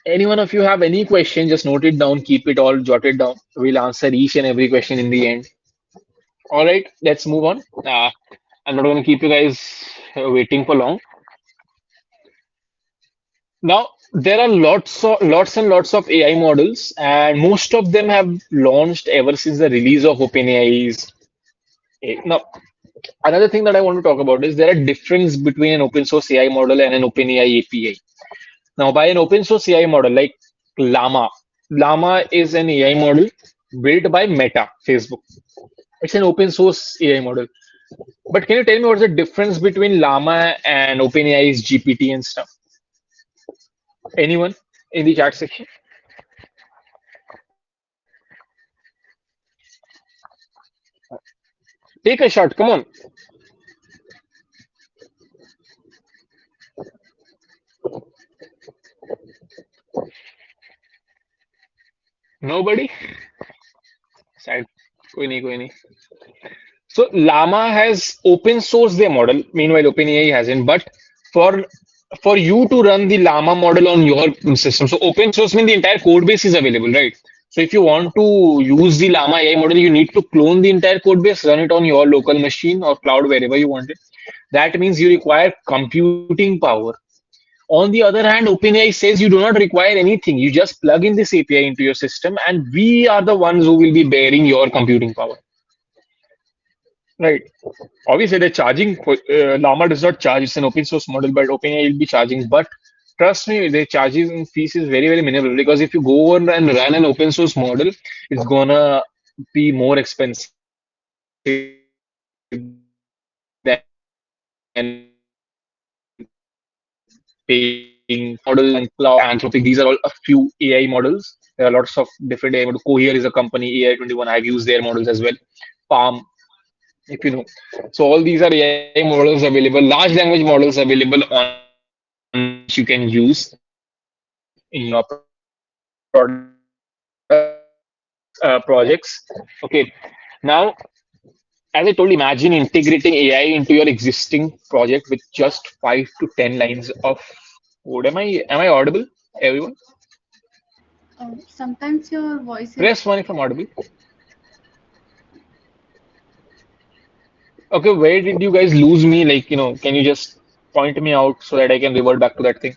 any one of you have any question, just note it down, keep it all jotted down. We'll answer each and every question in the end. All right, let's move on. I'm not going to keep you guys waiting for long. Now, there are lots and lots of AI models, and most of them have launched ever since the release of OpenAI's. Now, another thing that I want to talk about is there are difference between an open source AI model and an OpenAI API. Now, by an open source AI model like Llama, Llama is an AI model built by Meta, Facebook. It's an open source AI model. But can you tell me what's the difference between Llama and OpenAI's GPT and stuff? Anyone in the chat section? Take a shot. Come on. Nobody? Sad. कोई नहीं, कोई नहीं. So Llama has open sourced their model. Meanwhile, OpenAI hasn't. But for for you to run the Llama model on your system, so open source means the entire code base is available, right? So if you want to use the Llama AI model, you need to clone the entire code base, run it on your local machine or cloud wherever you want it. That means you require computing power. On the other hand, OpenAI says you do not require anything. You just plug in this API into your system, and we are the ones who will be bearing your computing power. right? Obviously, they're charging for Llama does not charge. It's an open source model, but OpenAI will be charging. But trust me, their charging fees is very, very minimal because if you go on and run an open source model, it's gonna be more expensive than paying models and cloud Anthropic. These are all a few AI models. There are lots of different AI models. Cohere is a company, AI 21. I've used their models as well. Palm, if you know. So all these are AI models available, large language models available online which you can use in your products, projects. Okay. Now, as I told, imagine integrating AI into your existing project with just 5 to 10 lines of code. Am I audible, everyone? Sometimes your voice Press is. one if I'm audible. Okay, where did you guys lose me? Like, can you just point me out so that I can revert back to that thing?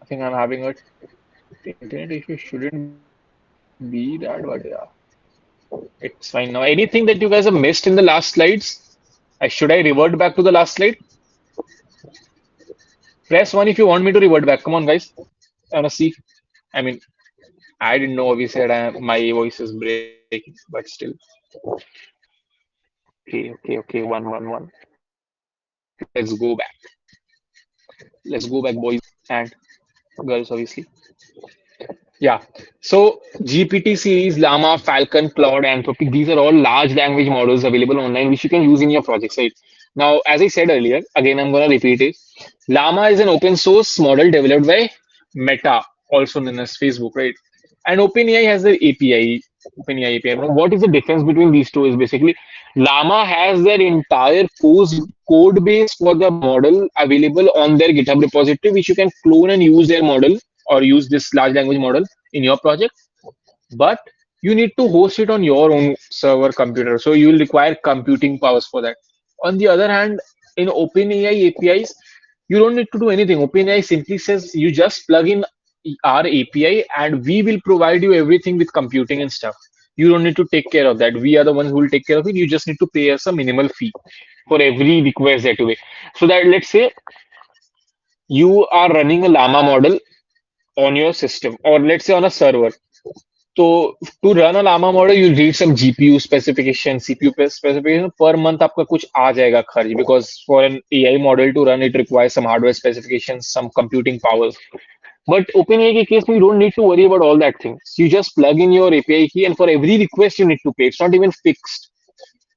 I think I'm having a internet issue. Shouldn't be that, but yeah, it's fine now. Anything that you guys have missed in the last slides? Should I revert back to the last slide? Press one if you want me to revert back. Come on, guys. I wanna see. I mean, I didn't know obviously that my voice is breaking, but still. Okay. 111. Let's go back. Let's go back, boys and girls, obviously. Yeah. So GPT series, Llama, Falcon, Claude, Anthropic, these are all large language models available online which you can use in your projects, right? Now, as I said earlier, again I'm gonna repeat it. Llama is an open source model developed by Meta, also known as Facebook, right? And OpenAI has the API, OpenAI API. Now, what is the difference between these two is basically Llama has their entire code base for the model available on their GitHub repository, which you can clone and use their model or use this large language model in your project, but you need to host it on your own server computer. So you will require computing powers for that. On the other hand, in OpenAI APIs, you don't need to do anything. OpenAI simply says you just plug in our API and we will provide you everything with computing and stuff. You don't need to take care of that. We are the ones who will take care of it. You just need to pay us a minimal fee for every request that you make. So that let's say you are running a Llama model on your system or let's say on a server. So to run a Llama model, you need some GPU specification, CPU specification. Per month, आपका कुछ आ जाएगा खर्च because for an AI model to run, it requires some hardware specifications, some computing powers. But OpenAI के case में you don't need to worry about all that things. You just plug in your API key, and for every request you need to pay. It's not even fixed.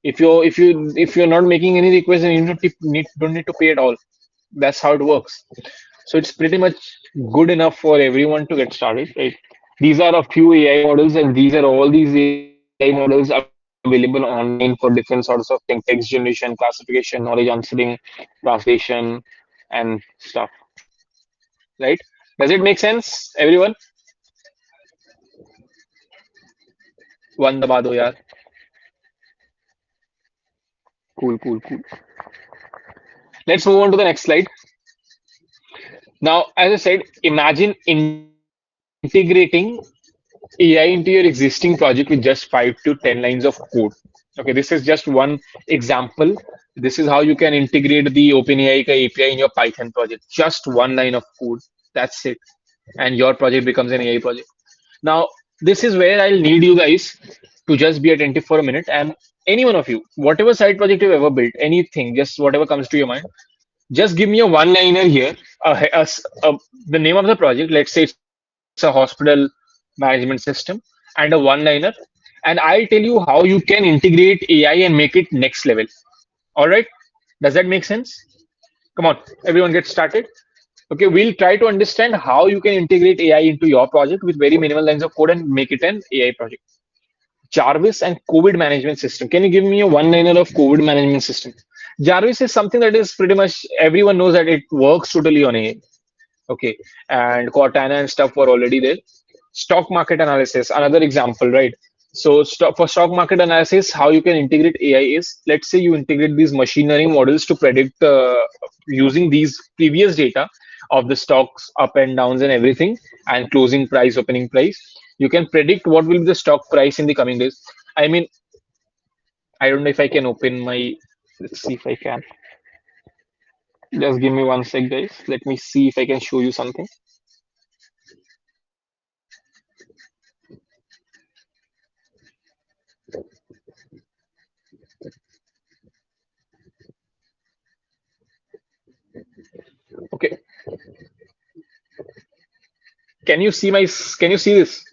If you're not making any request, then you don't need to pay at all. That's how it works. So it's pretty much good enough for everyone to get started, right? These are a few AI models, and these are all these AI models available online for different sorts of things: text generation, classification, knowledge answering, translation, and stuff. Right? Does it make sense, everyone? One दबा दो यार. Cool. Let's move on to the next slide. Now, as I said, imagine integrating AI into your existing project with just 5 to 10 lines of code. Okay, this is just one example. This is how you can integrate the OpenAI ka API in your Python project. Just one line of code. That's it. And your project becomes an AI project. Now, this is where I'll need you guys to just be attentive for a minute. And any one of you, whatever side project you've ever built, anything, just whatever comes to your mind, just give me a one-liner here. The name of the project, let's say it's a hospital management system, and a one-liner. And I'll tell you how you can integrate AI and make it next level. All right? Does that make sense? Come on, everyone get started. Okay, we'll try to understand how you can integrate AI into your project with very minimal lines of code and make it an AI project. Jarvis and COVID management system. Can you give me a one-liner of COVID management system? Jarvis is something that is pretty much everyone knows that it works totally on AI. Okay, and Cortana and stuff were already there. Stock market analysis, another example, right? So for stock market analysis, how you can integrate AI is, let's say you integrate these machine learning models to predict using these previous data, of the stocks up and downs and everything, and closing price, opening price. You can predict what will be the stock price in the coming days. I mean, I don't know if I can open my. Let's see if I can. Just give me one sec, guys. Let me see if I can show you something. Okay, can you see my? Can you see this?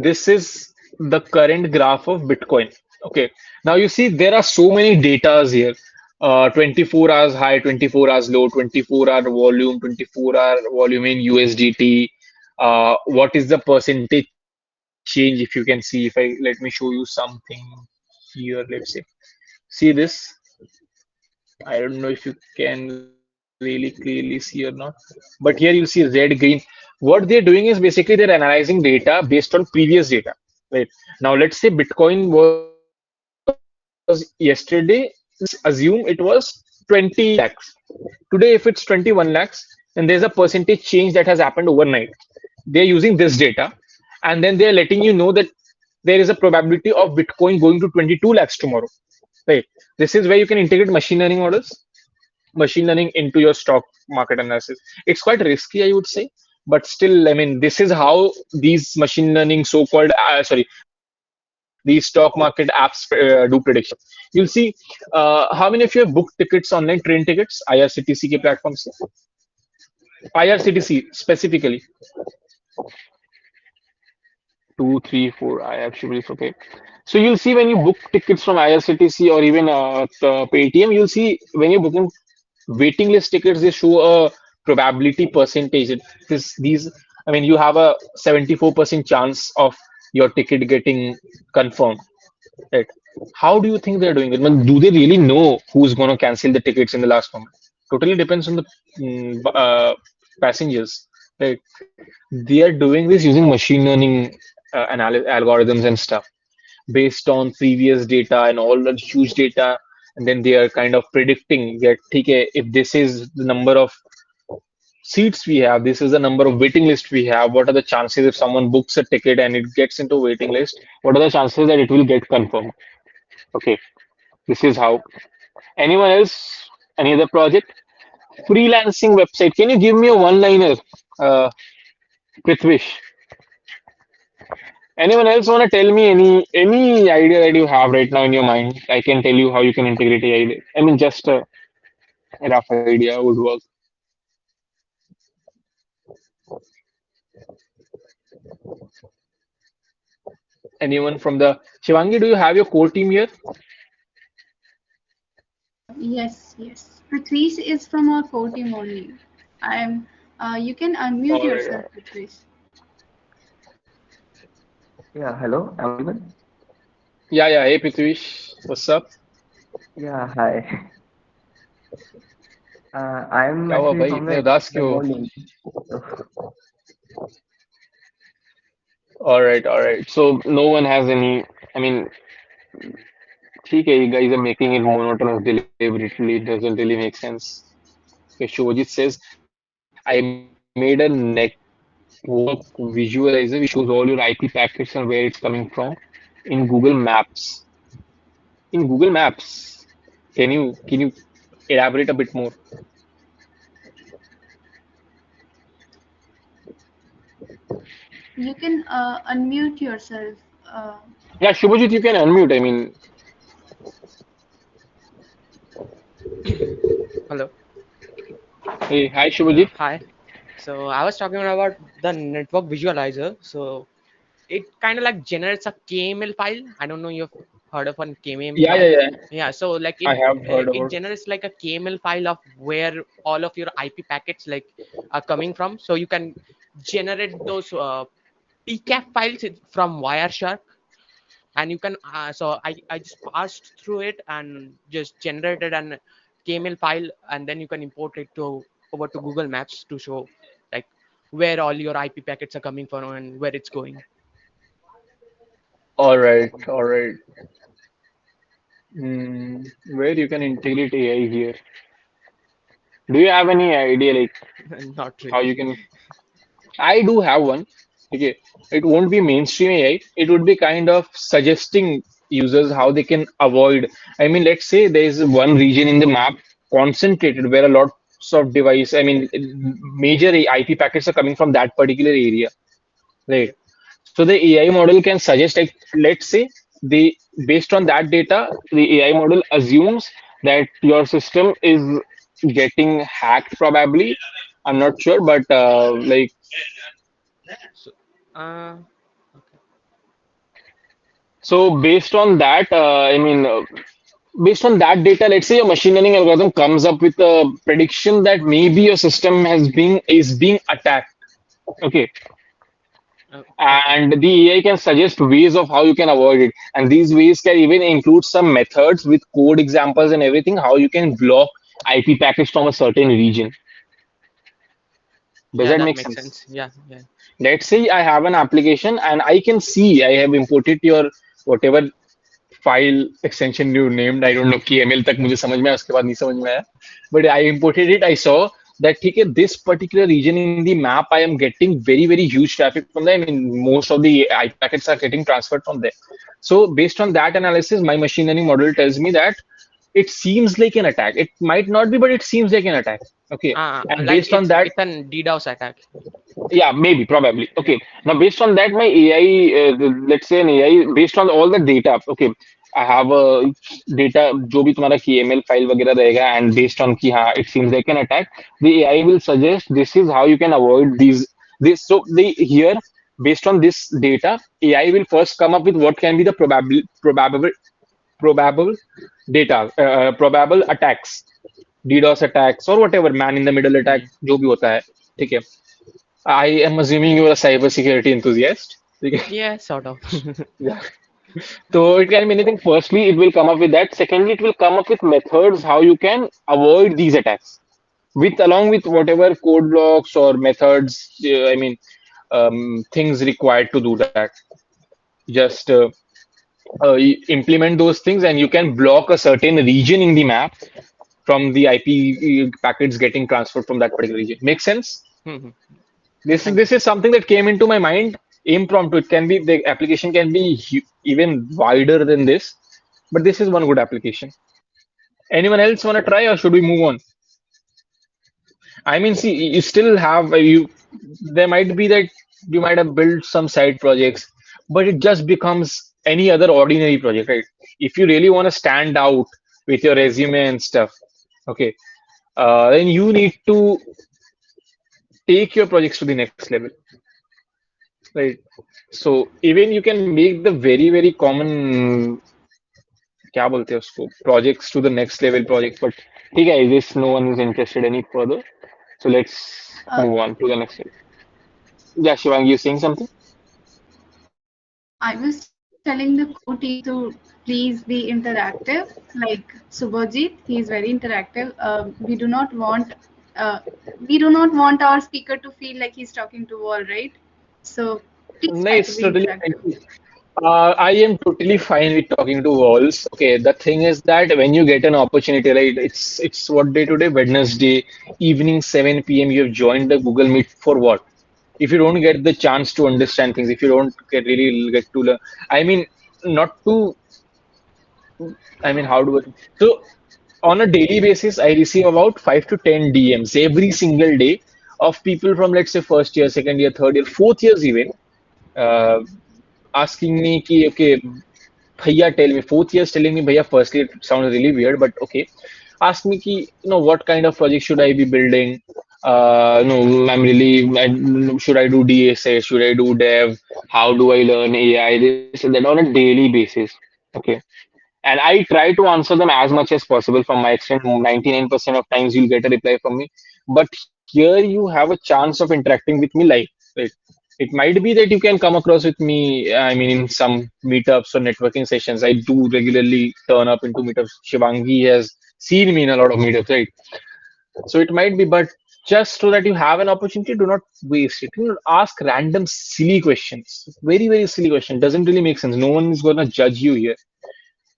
This is the current graph of Bitcoin. Okay. Now you see there are so many datas here. 24 hours high, 24 hours low, 24-hour volume, 24-hour volume in USDT. What is the percentage change? If you can see, if I let me show you something here, let's say. See this. I don't know if you can really clearly see or not, but here you'll see red, green. What they're doing is basically they're analyzing data based on previous data. Right. Now let's say Bitcoin was yesterday, let's assume it was 20 lakhs. Today, if it's 21 lakhs, then there's a percentage change that has happened overnight. They're using this data, and then they're letting you know that there is a probability of Bitcoin going to 22 lakhs tomorrow. Right. This is where you can integrate machine learning models, machine learning into your stock market analysis. It's quite risky, I would say, but still, I mean, this is how these machine learning so-called, these stock market apps do prediction. You'll see, how many of you have booked tickets online, train tickets, IRCTC ke platform se? IRCTC specifically. Two, three, four. I actually okay. So you'll see when you book tickets from IRCTC or even Paytm, you'll see when you're booking waiting list tickets, they show a probability percentage. These, I mean, you have a 74% chance of your ticket getting confirmed. Right? How do you think they're doing it? I mean, do they really know who's going to cancel the tickets in the last moment? Totally depends on the passengers. Right? They are doing this using machine learning algorithms and stuff based on previous data and all the huge data, and then they are kind of predicting that okay, if this is the number of seats we have, this is the number of waiting list we have, what are the chances if someone books a ticket and it gets into waiting list, what are the chances that it will get confirmed? Okay, this is how. Anyone else? Any other project? Freelancing website. Can you give me a one liner, Prithvish? Anyone else want to tell me any idea that you have right now in your mind? I can tell you how you can integrate AI. I mean, just a rough idea would work. Anyone from the Shivangi? Do you have your core team here? Yes, yes. Prithvish is from our core team only. I'm. You can unmute All right. yourself, Prithvish. Yeah, hello, am I audible? Yeah, yeah. Hey, Prithvish. What's up? Yeah, hi. I'm क्या हुआ actually भाई from इतने the उदास क्यों हो? Bengali. So, All right, all right. So no one has any. I mean, ठीक है, you guys are making it monotonous deliberately. It doesn't really make sense. Okay, Shobhajit says, I made a network visualizer which shows all your IP packets and where it's coming from in Google Maps. In Google Maps, can you elaborate a bit more? You can unmute yourself. Uh, Yeah, Shubhajit, you can unmute. I mean, Hello. hey, hi, Shubhajit. Hi. So I was talking about the network visualizer. So it kind of like generates a KML file. I don't know you've heard of one KML Yeah, file. yeah, yeah. Yeah. So like I have heard it about. generates like a KML file of where all of your IP packets like are coming from. So you can generate those PCAP files from Wireshark, and you can I just passed through it and just generated an KML file, and then you can import it to over to Google Maps to show like where all your IP packets are coming from and where it's going. All right, all right. Where you can integrate AI here? Do you have any idea like Not how you really. can? I do have one. Okay, it won't be mainstream AI. It would be kind of suggesting users how they can avoid. I mean, let's say there is one region in the map concentrated where a lots of device. I mean, major IP packets are coming from that particular area, right? So the AI model can suggest, like, let's say the based on that data, the AI model assumes that your system is getting hacked probably. I'm not sure, but like So, uh, so based on that, based on that data, let's say your machine learning algorithm comes up with a prediction that maybe your system is being attacked. Okay, okay. and the AI can suggest ways of how you can avoid it. And these ways can even include some methods with code examples and everything, how you can block IP packets from a certain region. Does Yeah, that that make makes sense? sense. Yeah, yeah. Let's say I have an application and I can see I have imported your whatever file extension you named I don't no KML तक मुझे समझ में आया उसके बाद नहीं समझ में आया but I imported it I saw that ठीक है this particular region in the map I am getting very huge traffic from there. I mean most of the IP packets are getting transferred from there. So based on that analysis my machine learning model tells me that it seems like an attack. It might not be, but it seems like an attack. Okay, and Like based on that, it's an DDoS attack. yeah, maybe, probably. Okay. Now, based on that, my AI, let's say an AI, based on all the data, okay, I have a data, जो भी तुम्हारा KML file वगैरह रहेगा, and based on कि हाँ, it seems like an attack, the AI will suggest this is how you can avoid these. This so the here based on this data, AI will first come up with what can be the probable data, probable attacks, DDoS attacks or whatever man in the middle attack Hmm. जो भी होता है, ठीक है. I am assuming you are a cybersecurity enthusiast. Okay. Yeah, sort of. Yeah. So it can be anything. Firstly, it will come up with that. Secondly, it will come up with methods how you can avoid these attacks. With along with whatever code blocks or methods, things required to do that. Just implement those things, and you can block a certain region in the map from the IP packets getting transferred from that particular region. Make sense? Mhm. This is Thank you. this is something that came into my mind impromptu. It can be the application can be even wider than this, but this is one good application. Anyone else want to try, or should we move on? I mean, see, you still have you. There might be that you might have built some side projects, but it just becomes any other ordinary project, right? If you really want to stand out with your resume and stuff, okay, then you need to take your projects to the next level, right? So even you can make the very common क्या बोलते हैं उसको projects to the next level projects, but ठीक है, I guess no one is interested any further. So let's Uh, move on to the next level. Yeah, Shivang, you saying something? I was telling the core team to please be interactive. Like Subhajit, he is very interactive. Uh, we do not want our speaker to feel like he's talking to wall, right? So please No, try to it's be totally interactive. fine. I am totally fine with talking to walls. Okay, the thing is that when you get an opportunity, right? It's what day today? Wednesday evening, 7 p.m. You have joined the Google Meet for what? If you don't get the chance to understand things, if you don't really get to learn, I mean, not to, I mean, how do I? So on a daily basis, I receive about 5 to 10 DMs every single day of people from let's say first year, second year, third year, fourth years even. Uh, Asking me ki okay bhaiya tell me fourth years telling me bhaiya firstly it sounds really weird but okay ask me ki what kind of project should I be building. No, I'm really should I do DSS, should I do dev, how do I learn AI, this and that on a daily basis. Okay, and I try to answer them as much as possible. From my extent 99% of times you'll get a reply from me, but here you have a chance of interacting with me live, right? It might be that you can come across with me, I mean, in some meetups or networking sessions. I do regularly turn up into meetups. Shivangi has seen me in a lot of meetups, right? So it might be, but just so that you have an opportunity, do not waste it. Do not ask random silly questions. Very silly question. Doesn't really make sense. No one is gonna judge you here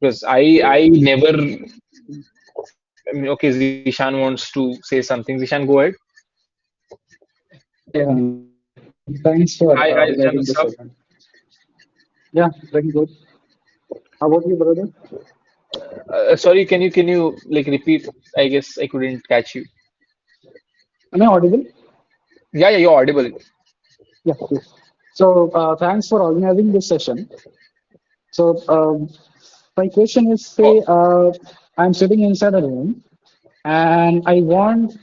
because I never Okay, Zishan wants to say something. Zishan, go ahead. Hi, Raihan. Thanks for Hi, hi, Zishan, organizing what's this up? event. Yeah, very good. How about you, brother? Sorry, can you like repeat? I guess I couldn't catch you. Am I audible? Yeah, yeah, you're audible. Yeah, yes. So, thanks for organizing this session. So, my question is, Oh, say, I'm sitting inside a room and I want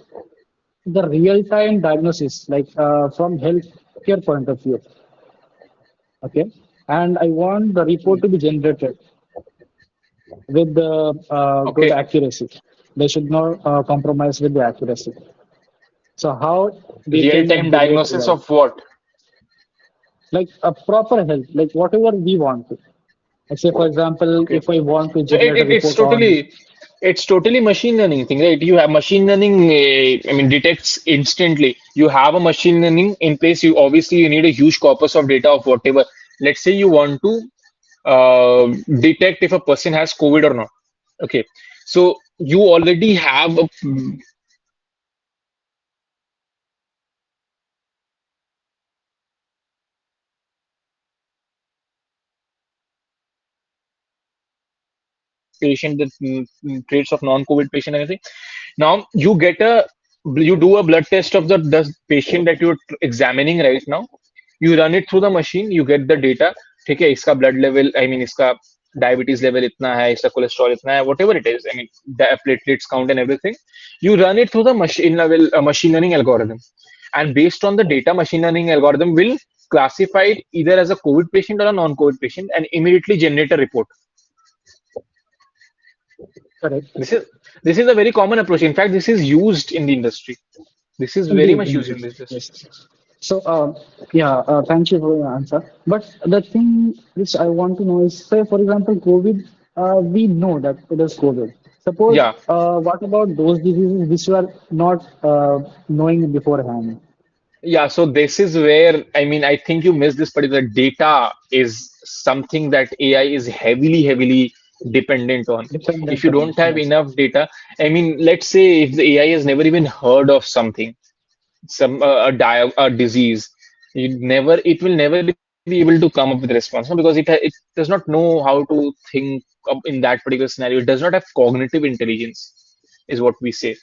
the real-time diagnosis, like from healthcare point of view, okay? And I want the report to be generated with the good okay. accuracy. They should not compromise with the accuracy. So how we can Real-time integrate diagnosis AI? of what? Like a proper health, like whatever we want to. Let's say, for example, Okay. if I want to So generate a it's report on, totally machine learning thing, right? You have machine learning, I mean, detects instantly. You have a machine learning in place. You obviously you need a huge corpus of data of whatever. Let's say you want to detect if a person has COVID or not. Okay. So you already have a patient, the traits of non-COVID patient, and everything. Now you do a blood test of the patient that you're examining right now. You run it through the machine. You get the data. ठीक है इसका blood level, I mean इसका diabetes level इतना है, इसका cholesterol इतना है, whatever it is. I mean the platelets count and everything. You run it through the machine learning algorithm, and based on the data, machine learning algorithm will classify it either as a COVID patient or a non-COVID patient and immediately generate a report. correct? This is this is a very common approach. In fact, this is used in the industry. This is very Indeed, much used indeed. in the industry. Yes. So, yeah, thank you for your answer. But the thing which I want to know is, say, for example, COVID, we know that it is COVID. Suppose, Yeah, what about those diseases which you are not knowing beforehand? yeah. So this is where I mean I think you missed this particular data is something that AI is heavily dependent on. If Dependent you on, don't have yes. enough data, I mean, let's say if the AI has never even heard of something, a disease, it will never be able to come up with a response, no? Because it does not know how to think in that particular scenario. It does not have cognitive intelligence, is what we say,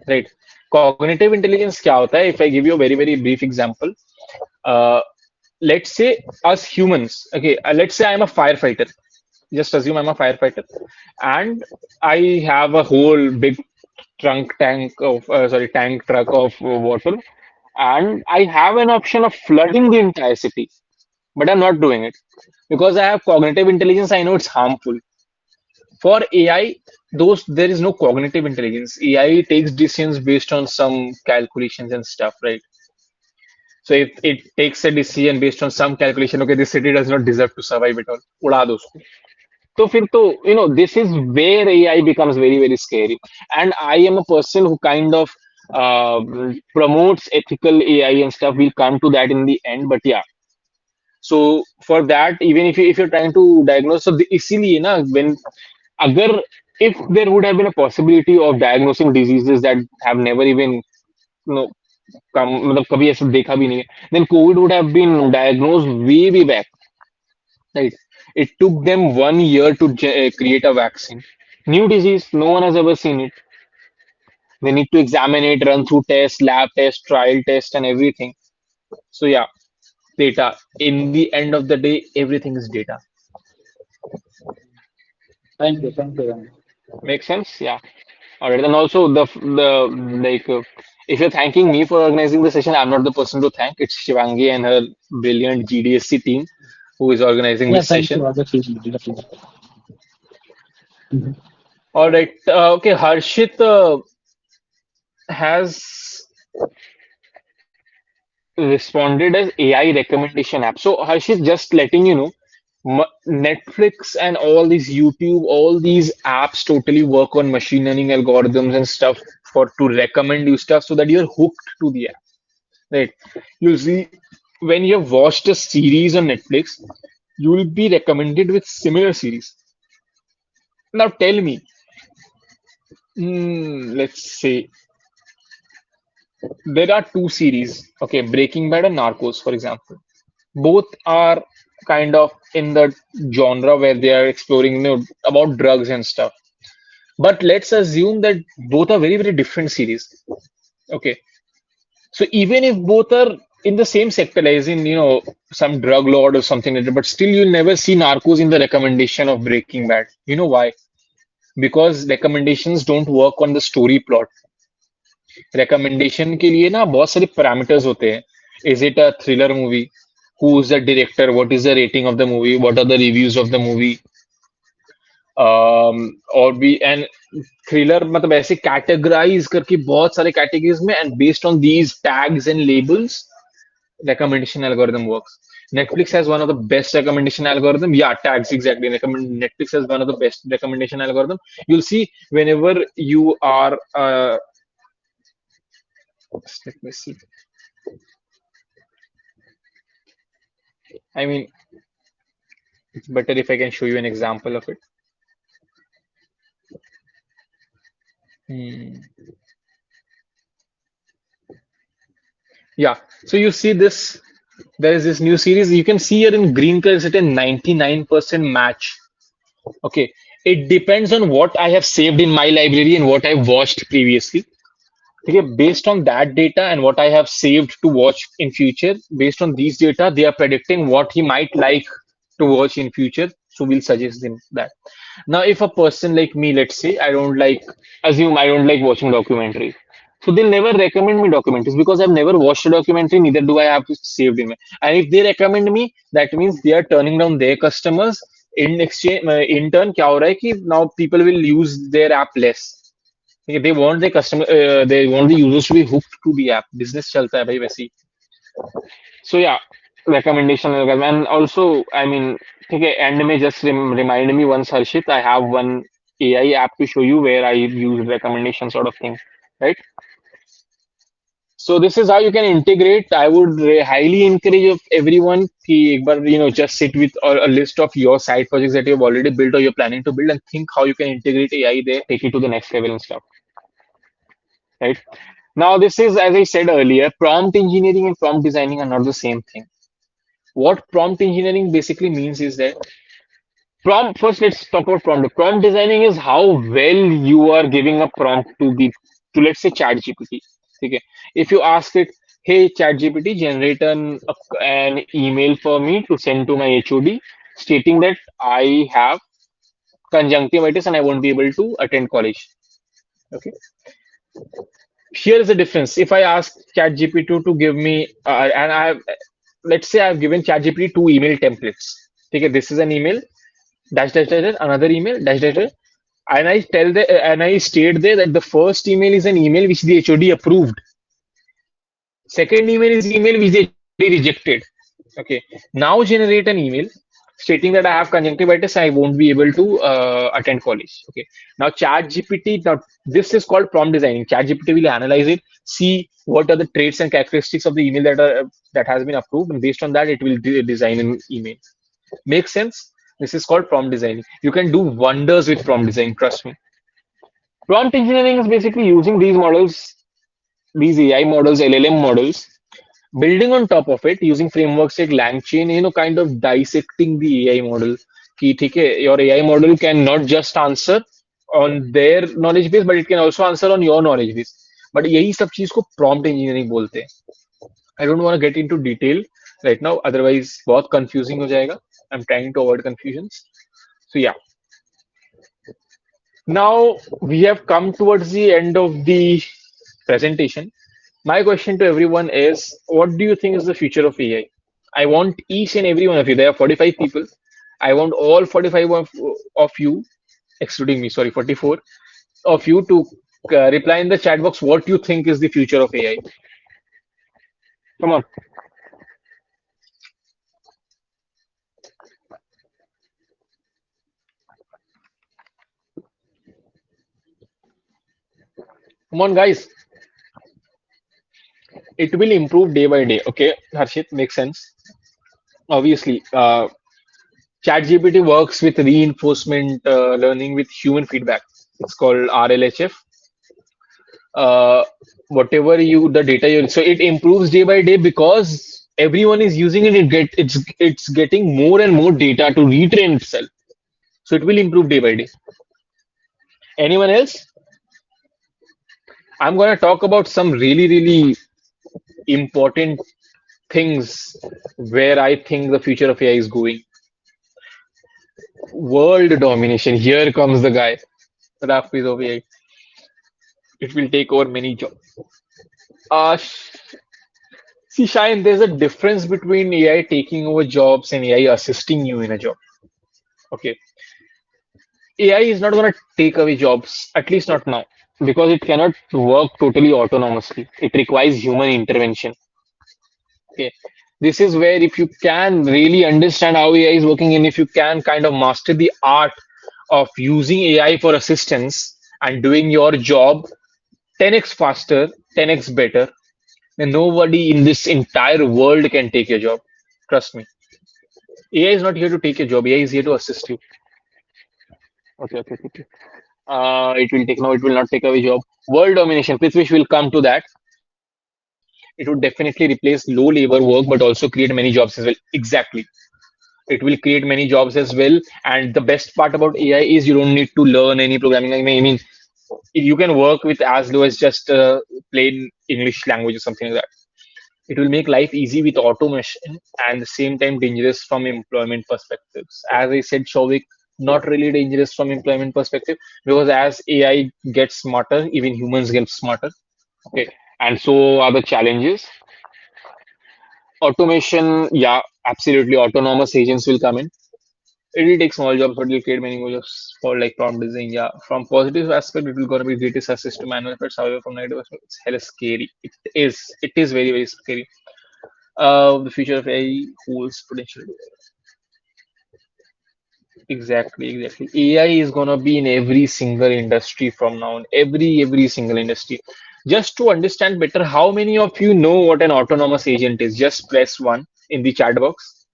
right? Cognitive intelligence क्या होता है? If I give you a very brief example, uh, let's say us humans, okay, let's say I'm a firefighter. Just assume I'm a firefighter, and I have a whole big tank truck of water, and I have an option of flooding the entire city, but I'm not doing it because I have cognitive intelligence. I know it's harmful. For AI, those there is no cognitive intelligence. AI takes decisions based on some calculations and stuff, right? So if it takes a decision based on some calculation, okay, this city does not deserve to survive at all. उड़ा दो उसको. So फिर तो this is where AI becomes very scary. And I am a person who kind of uh, promotes ethical AI and stuff. We'll come to that in the end, but yeah. So for that, even if you're trying to diagnose, so इसीलिए ना when अगर if there would have been a possibility of diagnosing diseases that have never even know मतलब कभी ऐसा देखा भी नहीं है, then COVID would have been diagnosed way back, right? It took them 1 year to create a vaccine. New disease, no one has ever seen it. They need to examine it, run through tests, lab tests, trial tests, and everything. So yeah, data. In the end of the day, everything is data. Thank you, Ryan. Make sense? Yeah. All right. And also the like, if you're thanking me for organizing the session, I'm not the person to thank. It's Shivangi and her brilliant GDSC team who is organizing Yeah, this thank you, session. other team, other team. Mhm. All right. Okay. Harshit has responded as AI recommendation app. So Harshit, just letting you know, Netflix and all these YouTube, all these apps totally work on machine learning algorithms and stuff for to recommend you stuff so that you're hooked to the app. Right. You'll see when you have watched a series on Netflix, you will be recommended with similar series. Now tell me, Let's say there are two series. Okay, Breaking Bad and Narcos, for example. Both are kind of in the genre where they are exploring, about drugs and stuff. But let's assume that both are very, very different series. Okay, so even if both are in the same sector, as in, some drug lord or something like that, but still you'll never see Narcos in the recommendation of Breaking Bad. You know why? Because recommendations don't work on the story plot. Recommendation के लिए ना बहुत सारे parameters होते हैं. Is it a thriller movie? Who is the director? What is the rating of the movie? What are the reviews of the movie? और भी and thriller मतलब ऐसे कैटेगराइज करके बहुत सारे कैटेगरीज में, and based on these tags and labels recommendation algorithm works. Netflix has one of the best recommendation algorithm. Yeah, tags exactly. Netflix has one of the best recommendation algorithm. You'll see whenever you are. Let me see. I mean, it's better if I can show you an example of it. Hmm. Yeah. So you see this. There is this new series. You can see here in green color, it's at a 99% match. Okay. It depends on what I have saved in my library and what I've watched previously. Okay, based on that data and what I have saved to watch in future, based on these data, they are predicting what he might like to watch in future. So we'll suggest him that. Now, if a person like me, let's say, assume I don't like watching documentaries. So they'll never recommend me documentaries because I've never watched a documentary, neither do I have saved in me. And if they recommend me, that means they are turning down their customers. In exchange, in turn, क्या हो रहा है कि now people will use their app less. They want their customer, they want the users to be hooked to the app. Business चलता है भाई वैसे ही. So yeah, recommendation algorithm. And also, I mean, okay, and may just remind me once, Harshit, I have one AI app to show you where I use recommendation sort of thing, right? So this is how you can integrate. I would highly encourage of everyone कि एक बार, just sit with a list of your side projects that you've already built or you're planning to build and think how you can integrate AI there, take it to the next level and stuff, right? Now, this is, as I said earlier, prompt engineering and prompt designing are not the same thing. What prompt engineering basically means is that first let's talk about prompt. Prompt designing is how well you are giving a prompt to let's say ChatGPT. Okay. If you ask it, hey ChatGPT, generate an email for me to send to my HOD stating that I have conjunctivitis and I won't be able to attend college. Okay. Here is the difference. If I ask ChatGPT to give me, and let's say I've given ChatGPT two email templates. Okay, this is an email, dash dash dash, dash, another email, dash dash dash, and I state there that the first email is an email which the HOD approved. Second email is email which the HOD rejected. Okay, now generate an email stating that I have conjunctivitis, I won't be able to attend college. Okay, now now this is called prompt designing. ChatGPT will analyze it, see what are the traits and characteristics of the email that has been approved, and based on that, it will design an email. Makes sense? This is called prompt designing. You can do wonders with prompt design. Trust me. Prompt engineering is basically using these models, these AI models, LLM models, building on top of it using frameworks like LangChain, kind of dissecting the AI model. कि ठीक है, your AI model can not just answer on their knowledge base, but it can also answer on your knowledge base. But यही सब चीज को prompt engineering बोलते हैं. I don't want to get into detail right now, otherwise बहुत confusing हो जाएगा. I'm trying to avoid confusions. So yeah, now we have come towards the end of the presentation. My question to everyone is, what do you think is the future of AI? I want each and every one of you, there are 45 people. I want all 45 of you, excluding me, sorry, 44 of you to reply in the chat box what you think is the future of AI. Come on. Come on, guys. It will improve day by day. Okay, Harshit, makes sense. Obviously, ChatGPT works with reinforcement learning with human feedback. It's called RLHF. uh, whatever you the data you so it improves day by day because everyone is using it. It's getting more and more data to retrain itself. So it will improve day by day. Anyone else? I'm gonna talk about some really important things where I think the future of AI is going. World domination. Here comes the guy. Rapid of AI. It will take over many jobs. See, Shine, there's a difference between AI taking over jobs and AI assisting you in a job. Okay. AI is not going to take away jobs, at least not now, because it cannot work totally autonomously. It requires human intervention. Okay. This is where if you can really understand how AI is working and if you can kind of master the art of using AI for assistance and doing your job 10x faster, 10x better, then nobody in this entire world can take your job. Trust me. AI is not here to take your job. AI is here to assist you. Okay. It will take no, it will not take away job. World domination, Prithvish will come to that. It would definitely replace low labor work, but also create many jobs as well. Exactly. It will create many jobs as well. And the best part about AI is you don't need to learn any programming. I mean, you can work with as low as just plain English language or something like that. It will make life easy with automation and the same time dangerous from employment perspectives. As I said, Shovik, not really dangerous from employment perspective because as AI gets smarter, even humans get smarter. Okay, and so are the challenges. Automation, yeah, absolutely. Autonomous agents will come in. It will take small jobs, but it will create many more jobs for like prompt design. Yeah, from positive aspect, it will gonna be greatest assist to manual efforts. However, from negative aspect, it's hella scary. It is. It is very scary. The future of AI holds potential. Exactly. AI is gonna be in every single industry from now on. Every single industry. Just to understand better, how many of you know what an autonomous agent is? Just press one in the chat box.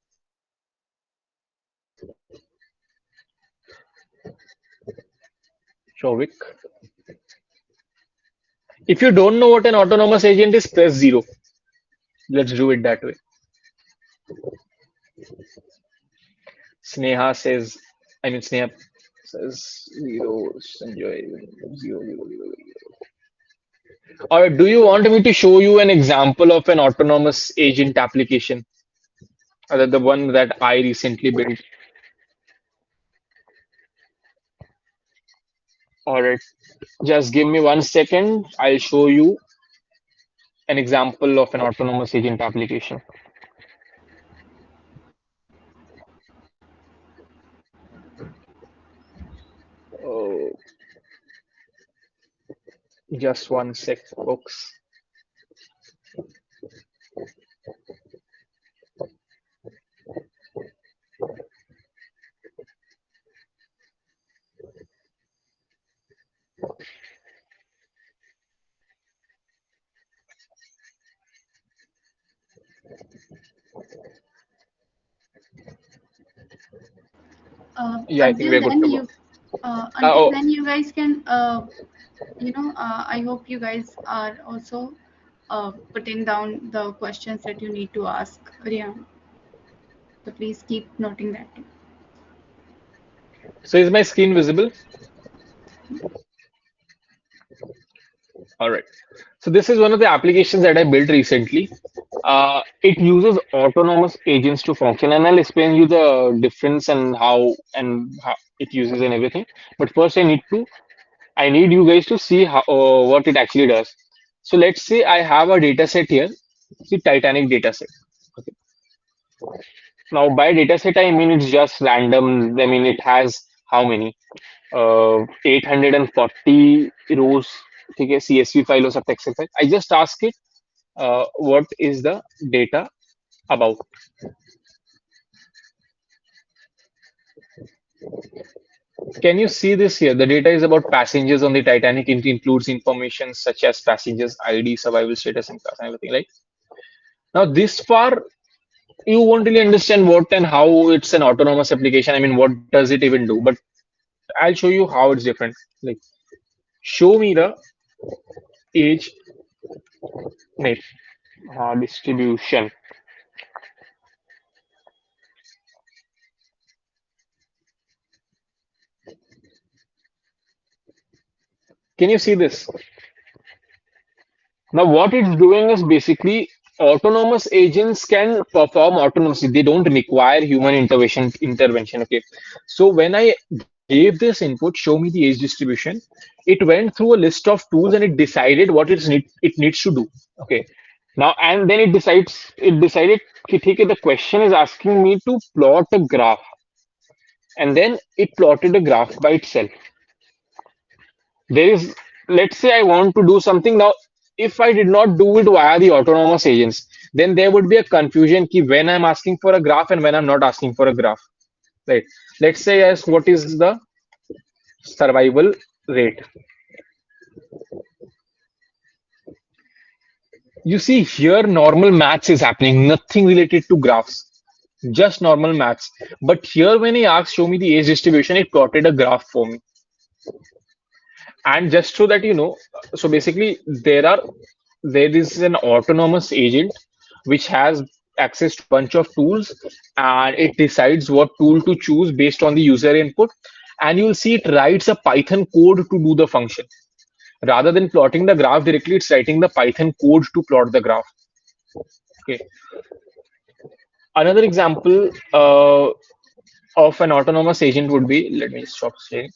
Shovik. If you don't know what an autonomous agent is, press zero. Let's do it that way. Sneha says, Sneha says zero. Enjoy zero. Or do you want me to show you an example of an autonomous agent application? The one that I recently built. All right, just give me 1 second. I'll show you an example of an autonomous agent application. Oh, just 1 sec, folks. Yeah, I think Until we're good then, to go. until Oh, then, you guys can, I hope you guys are also putting down the questions that you need to ask Rian. So please keep noting that too. so is my screen visible? All right. So this is one of the applications that I built recently. It uses autonomous agents to function, and I'll explain you the difference and how it uses and everything. But first, I need you guys to see how what it actually does. So let's say I have a data set here, the Titanic data set. Okay. Now by data set, I mean it's just random. I mean it has how many? 840 rows. Okay, CSV file or सब Excel file. I just ask it what is the data about. Can you see this here? The data is about passengers on the Titanic. It includes information such as passengers ID, survival status, and everything. Like now, this far you won't really understand what and how it's an autonomous application. I mean, what does it even do? But I'll show you how it's different. Like, show me the age नहीं, distribution. Can you see this? Now, what it's doing is basically autonomous agents can perform autonomously. They don't require human intervention. Okay. So when I gave this input, show me the age distribution, it went through a list of tools and it decided what it needs to do. Okay. Now and then it decided कि ठीक है, the question is asking me to plot a graph, and then it plotted a graph by itself. There is, let's say I want to do something now. If I did not do it via the autonomous agents, then there would be a confusion ki when I'm asking for a graph and when I'm not asking for a graph, right? Let's say as what is the survival rate. You see here normal maths is happening, nothing related to graphs, just normal maths. But here when I asked show me the age distribution, it plotted a graph for me. And just so that you know, so basically there is an autonomous agent which has access to a bunch of tools, and it decides what tool to choose based on the user input, and you'll see it writes a Python code to do the function. Rather than plotting the graph directly, it's writing the Python code to plot the graph. Okay. Another example of an autonomous agent would be, let me stop sharing.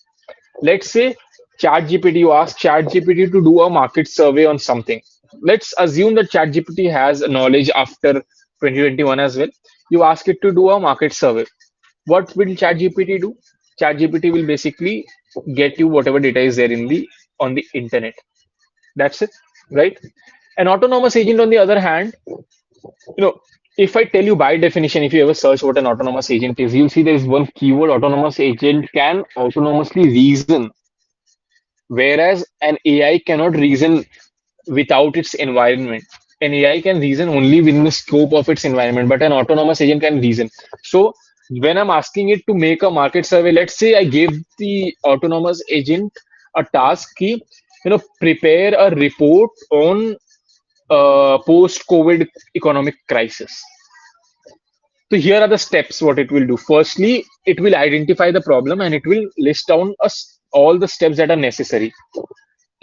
Let's say ChatGPT, you ask ChatGPT to do a market survey on something. Let's assume that ChatGPT has knowledge after 2021 as well. You ask it to do a market survey. What will ChatGPT do? ChatGPT will basically get you whatever data is there in the on the internet. That's it, right? An autonomous agent, on the other hand, if I tell you by definition, if you ever search what an autonomous agent is, you'll see there is one keyword: autonomous agent can autonomously reason, whereas an AI cannot reason without its environment. An AI can reason only within the scope of its environment, but an autonomous agent can reason. So when I'm asking it to make a market survey, let's say I gave the autonomous agent a task key, prepare a report on post-COVID economic crisis. So here are the steps what it will do. Firstly, it will identify the problem and it will list down all the steps that are necessary.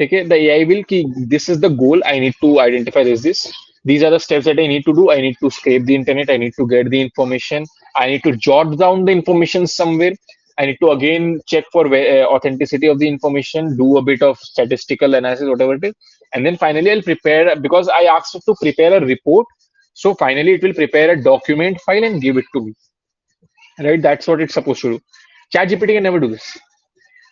Okay, the AI will key, this is the goal. I need to identify this. These are the steps that I need to do. I need to scrape the internet. I need to get the information. I need to jot down the information somewhere. I need to again check for authenticity of the information, do a bit of statistical analysis, whatever it is. And then finally, I'll prepare, because I asked it to prepare a report. So finally, it will prepare a document file and give it to me. Right? That's what it's supposed to do. ChatGPT can never do this.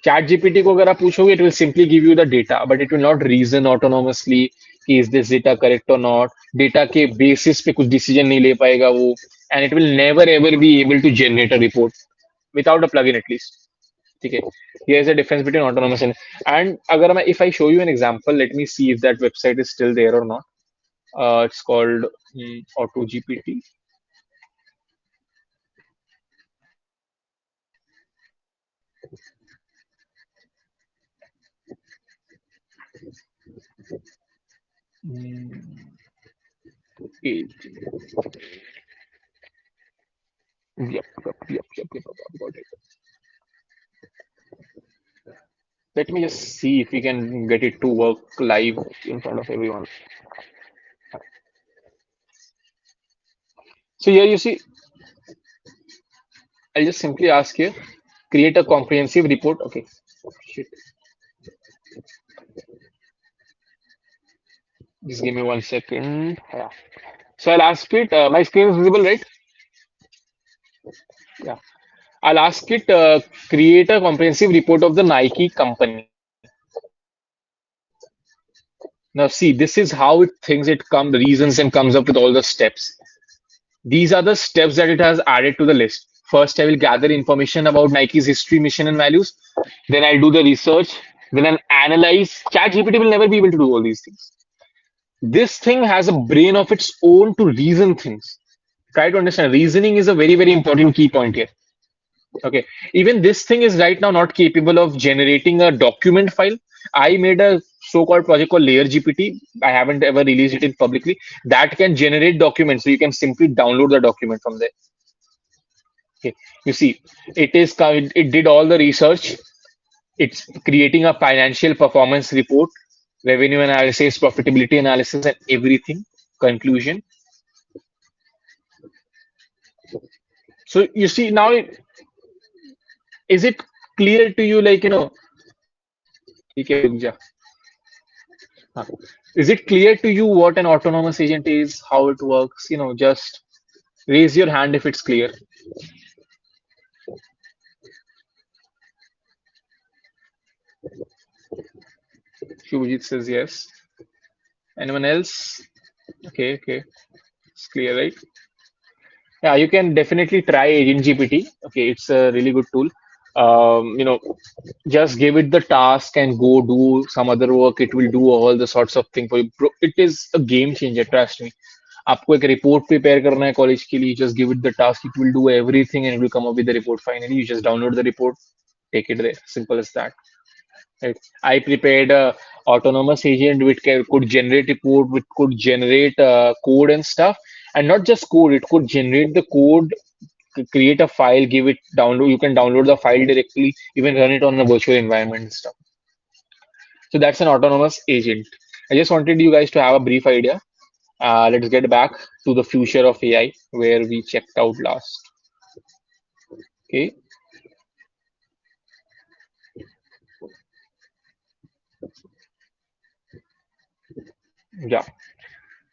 ChatGPT को अगर आप पूछोगे, it will simply give you the data, but it will not reason autonomously कि is this data correct or not. Data के basis पे कुछ decision नहीं ले पाएगा वो, and it will never ever be able to generate a report without a plugin at least. ठीक है. Here is a difference between autonomous and अगर मैं if I show you an example, let me see if that website is still there or not. It's called AutoGPT. Yep, got it. Let me just see if we can get it to work live in front of everyone. So here you see, I'll just simply ask here, create a comprehensive report. Okay, shit. Just give me 1 second. Yeah. So I'll ask it, my screen is visible, right? Yeah. I'll ask it, create a comprehensive report of the Nike company. Now see, this is how it thinks, it comes reasons and comes up with all the steps. These are the steps that it has added to the list. First, I will gather information about Nike's history, mission, and values. Then I'll do the research. Then I'll analyze. ChatGPT will never be able to do all these things. This thing has a brain of its own to reason things. Try to understand. Reasoning is a very, very important key point here. Okay. Even this thing is right now not capable of generating a document file, I made a so-called project called Layer GPT. I haven't ever released it in publicly. That can generate documents, so you can simply download the document from there. Okay. You see, it did all the research. It's creating a financial performance report, revenue analysis, profitability analysis, and everything. Conclusion. So you see now, is it clear to you? Like ठीक है, रुक जा. हाँ. Is it clear to you what an autonomous agent is, how it works? Just raise your hand if it's clear. Shubhajit says yes. Anyone else? Okay, okay. It's clear, right? Yeah, you can definitely try Agent GPT. Okay, it's a really good tool. Just give it the task and go do some other work. It will do all the sorts of things for you. It is a game changer, trust me. आपको एक report prepare करना है college के लिए, just give it the task. It will do everything and it will come up with the report. Finally, you just download the report, take it there. Simple as that. Right. I prepared a autonomous agent which could generate report, which could generate code and stuff, and not just code. It could generate the code, create a file, give it download. You can download the file directly, even run it on a virtual environment and stuff. So that's an autonomous agent. I just wanted you guys to have a brief idea. Let's get back to the future of AI, where we checked out last. Okay. Yeah.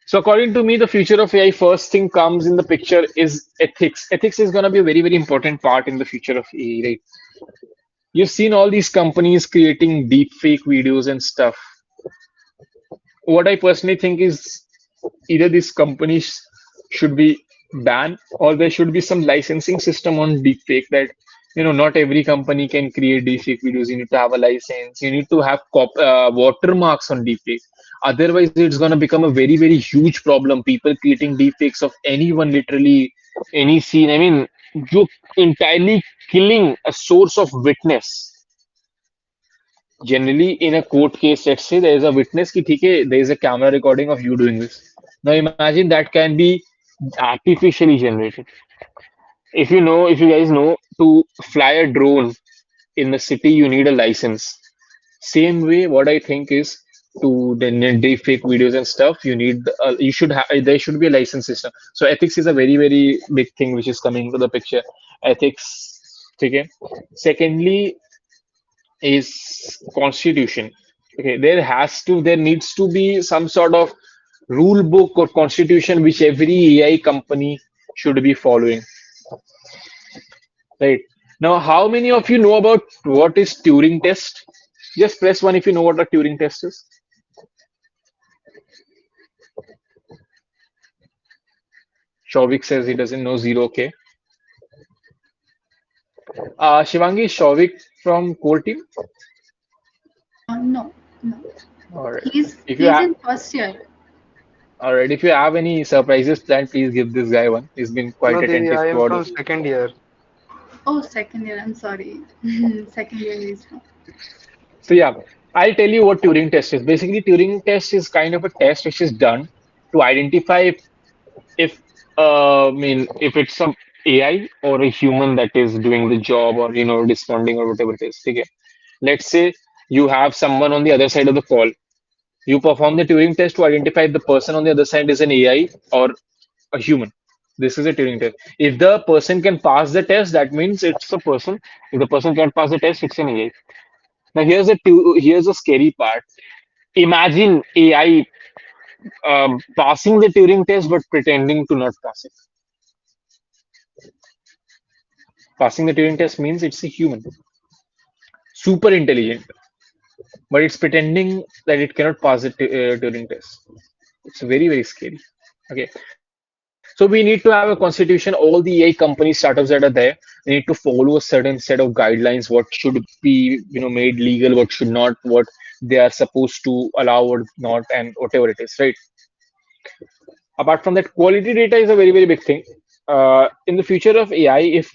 So according to me, the future of AI, first thing comes in the picture is ethics. Ethics is going to be a very, very important part in the future of AI, right? You've seen all these companies creating deep fake videos and stuff. What I personally think is either these companies should be banned or there should be some licensing system on deepfake that not every company can create deepfake videos. You need to have a license. You need to have watermarks on deepfake. Otherwise, it's going to become a very, very huge problem. People creating deepfakes of anyone, literally any scene. I mean, you're entirely killing a source of witness. Generally, in a court case, let's say there is a witness ki, theek hai, there is a camera recording of you doing this. Now imagine that can be artificially generated. If you guys know, to fly a drone in the city, you need a license. Same way, what I think is to the deepfake videos and stuff, you should have there should be a license system. So ethics is a very, very big thing which is coming to the picture. Ethics. Okay. Secondly, is constitution. Okay, there needs to be some sort of rule book or constitution which every AI company should be following. Right. Now, how many of you know about what is Turing test? Just press one if you know what a Turing test is. Shavik says he doesn't know, zero. Okay. Shivangi, Shavik from core team. No, no. All right. He's If you he's have, in first year. all right. If you have any surprises planned, please give this guy one. He's been quite No, Devi, attentive I to am all from this. second year. Oh, second year. I'm sorry. Second year he's from. So yeah, I'll tell you what Turing test is. Basically, Turing test is kind of a test which is done to identify if if it's some AI or a human that is doing the job or responding or whatever it is. Okay. Let's say you have someone on the other side of the call. You perform the Turing test to identify if the person on the other side is an AI or a human. This is a Turing test. If the person can pass the test, that means it's a person. If the person can't pass the test, it's an AI. Now here's the scary part. Imagine AI passing the Turing test but pretending to not pass it. Passing the Turing test means it's a human, super intelligent, but it's pretending that it cannot pass the Turing test. It's very, very scary. Okay, so we need to have a constitution. All the AI company startups that are there, they need to follow a certain set of guidelines. What should be made legal, what should not, what they are supposed to allow or not, and whatever it is, right? Apart from that, quality data is a very, very big thing. In the future of AI, if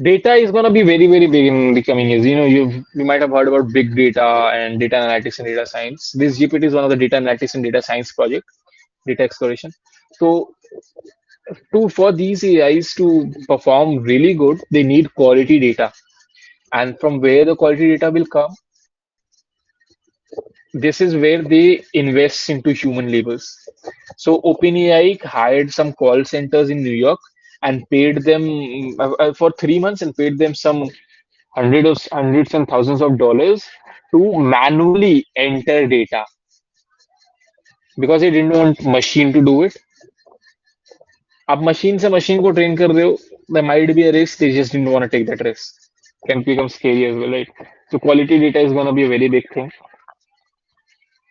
Data is going to be very, very big in the coming years. You might have heard about big data and data analytics and data science. This GPT is one of the data analytics and data science project, data exploration. So to for these AIs to perform really good, they need quality data. And from where the quality data will come, this is where they invest into human labors. So OpenAI hired some call centers in New York and paid them for 3 months and paid them some hundreds and thousands of dollars to manually enter data because they didn't want machine to do it. आप machine से machine को train कर रहे हो, there might be a risk. They just didn't want to take that risk. Can become scary as well, right? So quality data is going to be a very big thing.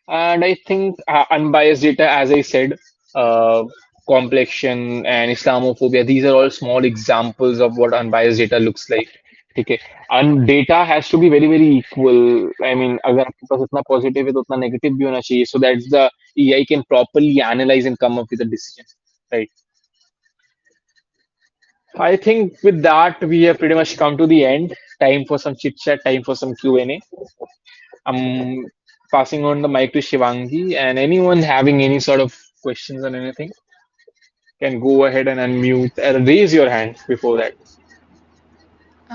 And I think unbiased data, as I said, uh, complexion and Islamophobia, these are all small examples of what unbiased data looks like. Okay, and data has to be very very equal. I mean, अगर आपके पास इतना positive है तो उतना negative भी होना चाहिए, so that the AI can properly analyze and come up with a decision, right? I think with that we have pretty much come to the end. Time for some chit chat, time for some Q&A. I'm passing on the mic to Shivangi, and anyone having any sort of questions on anything can go ahead and unmute and raise your hand before that.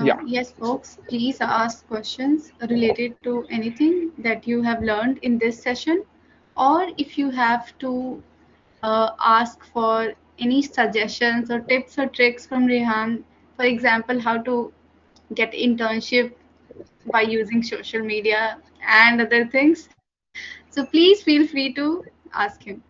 Yeah. Yes, folks, please ask questions related to anything that you have learned in this session, or if you have to ask for any suggestions or tips or tricks from Rehan, for example, how to get internship by using social media and other things. So please feel free to ask him.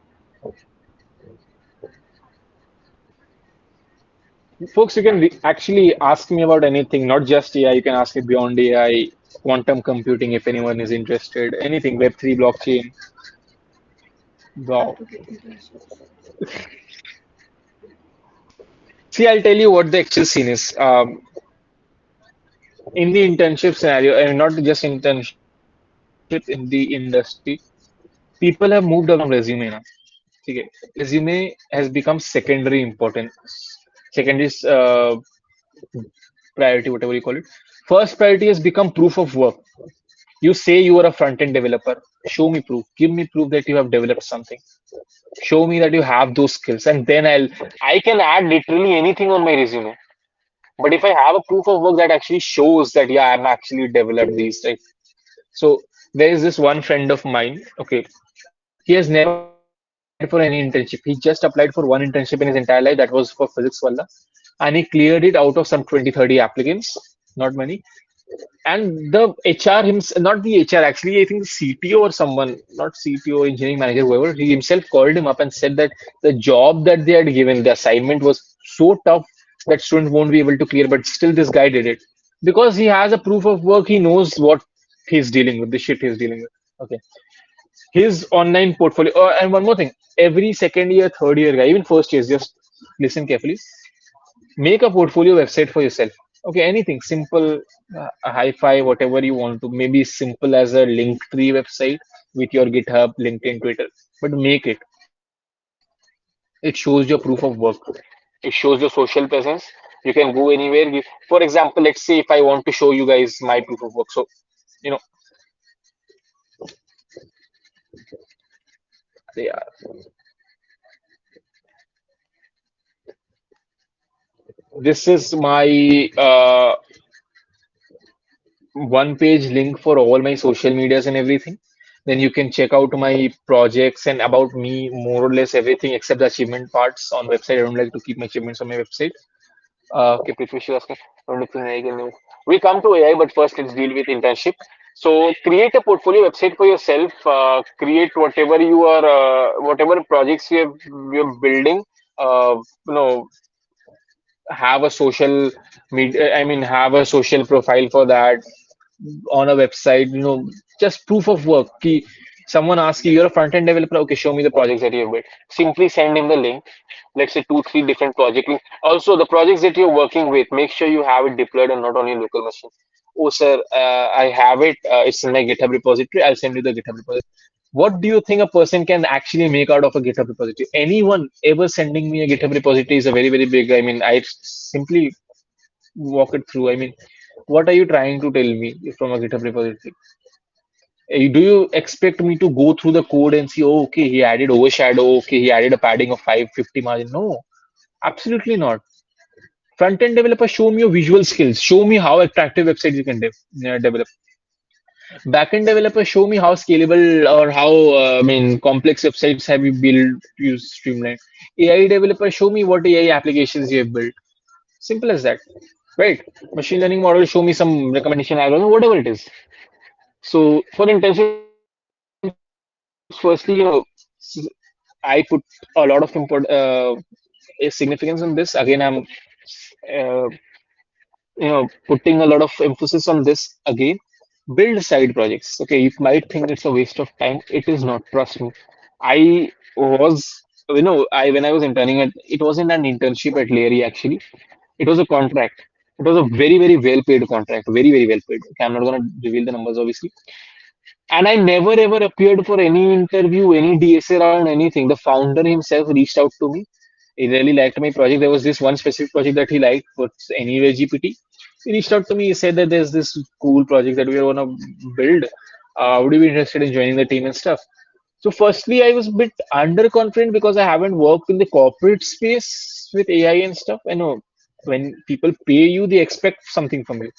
Folks, you can actually ask me about anything, not just AI. You can ask it beyond AI, quantum computing, if anyone is interested, anything, Web3, blockchain. How Wow. to get internships. See, I'll tell you what the actual scene is. In the internship scenario, and not just internship, in the industry, people have moved away from resume now. Okay. Resume has become secondary importance. Second is priority, whatever you call it. First priority has become proof of work. You say you are a front-end developer. Show me proof. Give me proof that you have developed something. Show me that you have those skills, and then I can add literally anything on my resume. But if I have a proof of work that actually shows that yeah, I'm actually developed these, right? So there is this one friend of mine. Okay, he has never applied for any internship. He just applied for one internship in his entire life. That was for physics walla, and he cleared it out of some 20-30 applicants. Not many. And the HR himself, not the HR, actually, I think the CTO or someone, not CTO, engineering manager, whoever, he himself called him up and said that the job that they had given, the assignment was so tough that students won't be able to clear, but still this guy did it because he has a proof of work. He knows what he's dealing with, the shit he's dealing with. Okay, his online portfolio. And one more thing, every second year, third year guy, even first years, just listen carefully. Make a portfolio website for yourself. Okay, anything simple, a hi-fi, whatever you want to. Maybe simple as a Linktree website with your GitHub, LinkedIn, Twitter. But make it. It shows your proof of work. It shows your social presence. You can go anywhere. For example, let's say if I want to show you guys my proof of work. So, you know, yeah, this is my one page link for all my social medias and everything. Then you can check out my projects and about me, more or less everything except the achievement parts on website. I don't like to keep my achievements on my website. Okay, Prithvi, she asked me, don't look for AI again. We come to AI, but first let's deal with internship. So create a portfolio website for yourself. Create whatever you are, whatever projects you're building. You know, have a social media. I mean, have a social profile for that on a website, just proof of work. Someone asks you, you're a front-end developer, okay, show me the projects that you've built. Simply send him the link. Let's say two, three different project links. Also, the projects that you're working with, make sure you have it deployed and not on your local machine. Oh, sir, I have it. It's in my GitHub repository. I'll send you the GitHub repository. What do you think a person can actually make out of a GitHub repository? Anyone ever sending me a GitHub repository is a very, very big. I mean, I simply walk it through. I mean, what are you trying to tell me from a GitHub repository? Do you expect me to go through the code and see, oh, okay, he added overshadow, okay, he added a padding of 550 margin? No, absolutely not. Front end developer, show me your visual skills. Show me how attractive websites you can develop. Backend developer, show me how scalable or how I mean complex websites have you built to streamline. AI developer, show me what AI applications you have built. Simple as that, right? Machine learning model, show me some recommendation algorithm, whatever it is. So for intensive projects, firstly, I put a lot of significance on this. Again, I'm uh, putting a lot of emphasis on this again. Build side projects. Okay, you might think it's a waste of time. It is not. Trust me. I was, I when I was interning at, it wasn't an internship at Leary actually. It was a contract. It was a very, very well paid contract. Very, very well paid. Okay, I'm not gonna reveal the numbers obviously. And I never ever appeared for any interview, any DSA round, anything. The founder himself reached out to me. He really liked my project. There was this one specific project that he liked, for Anyway GPT. He reached out to me. He said that there's this cool project that we are gonna build. Would you be interested in joining the team and stuff? So, firstly, I was a bit underconfident because I haven't worked in the corporate space with AI and stuff. I know when people pay you, they expect something from you.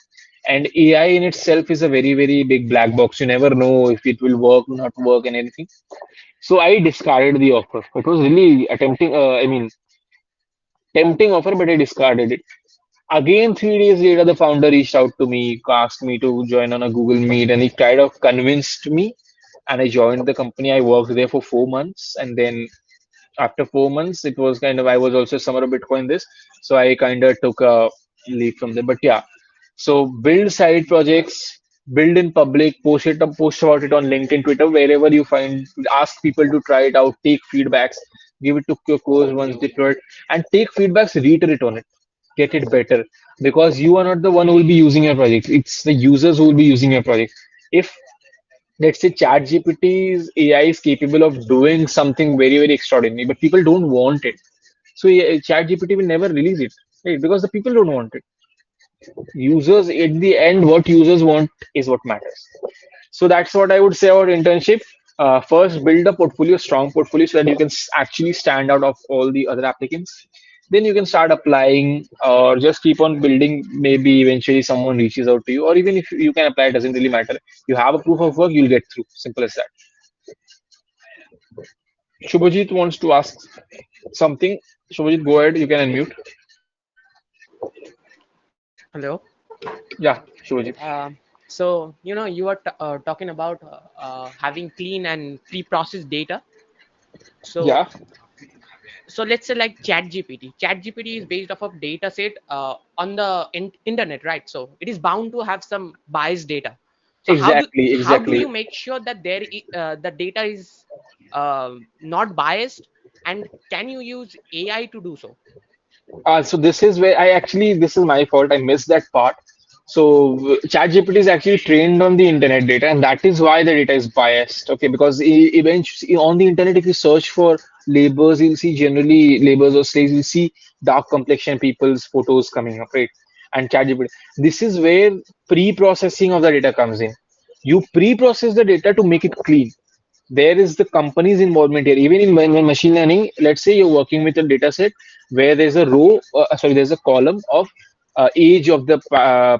And AI in itself is a very, very big black box. You never know if it will work, not work, and anything. So I discarded the offer. It was really tempting offer, but I discarded it. Again, 3 days later, the founder reached out to me, asked me to join on a Google Meet, and he kind of convinced me. And I joined the company. I worked there for 4 months, and then after 4 months, it was kind of I was also summer of Bitcoin this, so I kind of took a leave from there. But yeah, so build side projects, build in public, post about it on LinkedIn, Twitter, wherever you find. Ask people to try it out, take feedbacks, give it to your course once deployed, and take feedbacks, reiterate on it, get it better, because you are not the one who will be using your project. It's the users who will be using your project. If let's say ChatGPT's AI is capable of doing something very, very extraordinary, but people don't want it. So yeah, ChatGPT will never release it, right? Because the people don't want it. Users, at the end, what users want is what matters. So that's what I would say about internship. First, build a portfolio, strong portfolio, so that you can actually stand out of all the other applicants. Then you can start applying, or just keep on building. Maybe eventually someone reaches out to you, or even if you can apply, it doesn't really matter. You have a proof of work, you'll get through. Simple as that. Shubhajit wants to ask something. Shubhajit, go ahead. You can unmute. Hello. Yeah, Shubhajit. So you are talking about having clean and pre-processed data. So Yeah, let's say like ChatGPT is based off of data set on the internet, right? So it is bound to have some biased data. So exactly, how do exactly. you make sure that the data is not biased, and can you use AI to do so? So this is where this is my fault. I missed that part. So ChatGPT is actually trained on the internet data, and that is why the data is biased. Okay, because eventually on the internet, if you search for labors, you'll see generally labors or slaves. You'll see dark complexion people's photos coming up, right? And ChatGPT. This is where pre-processing of the data comes in. You pre-process the data to make it clean. There is the company's involvement here. Even in when machine learning, let's say you're working with a data set where there's a there's a column of age of the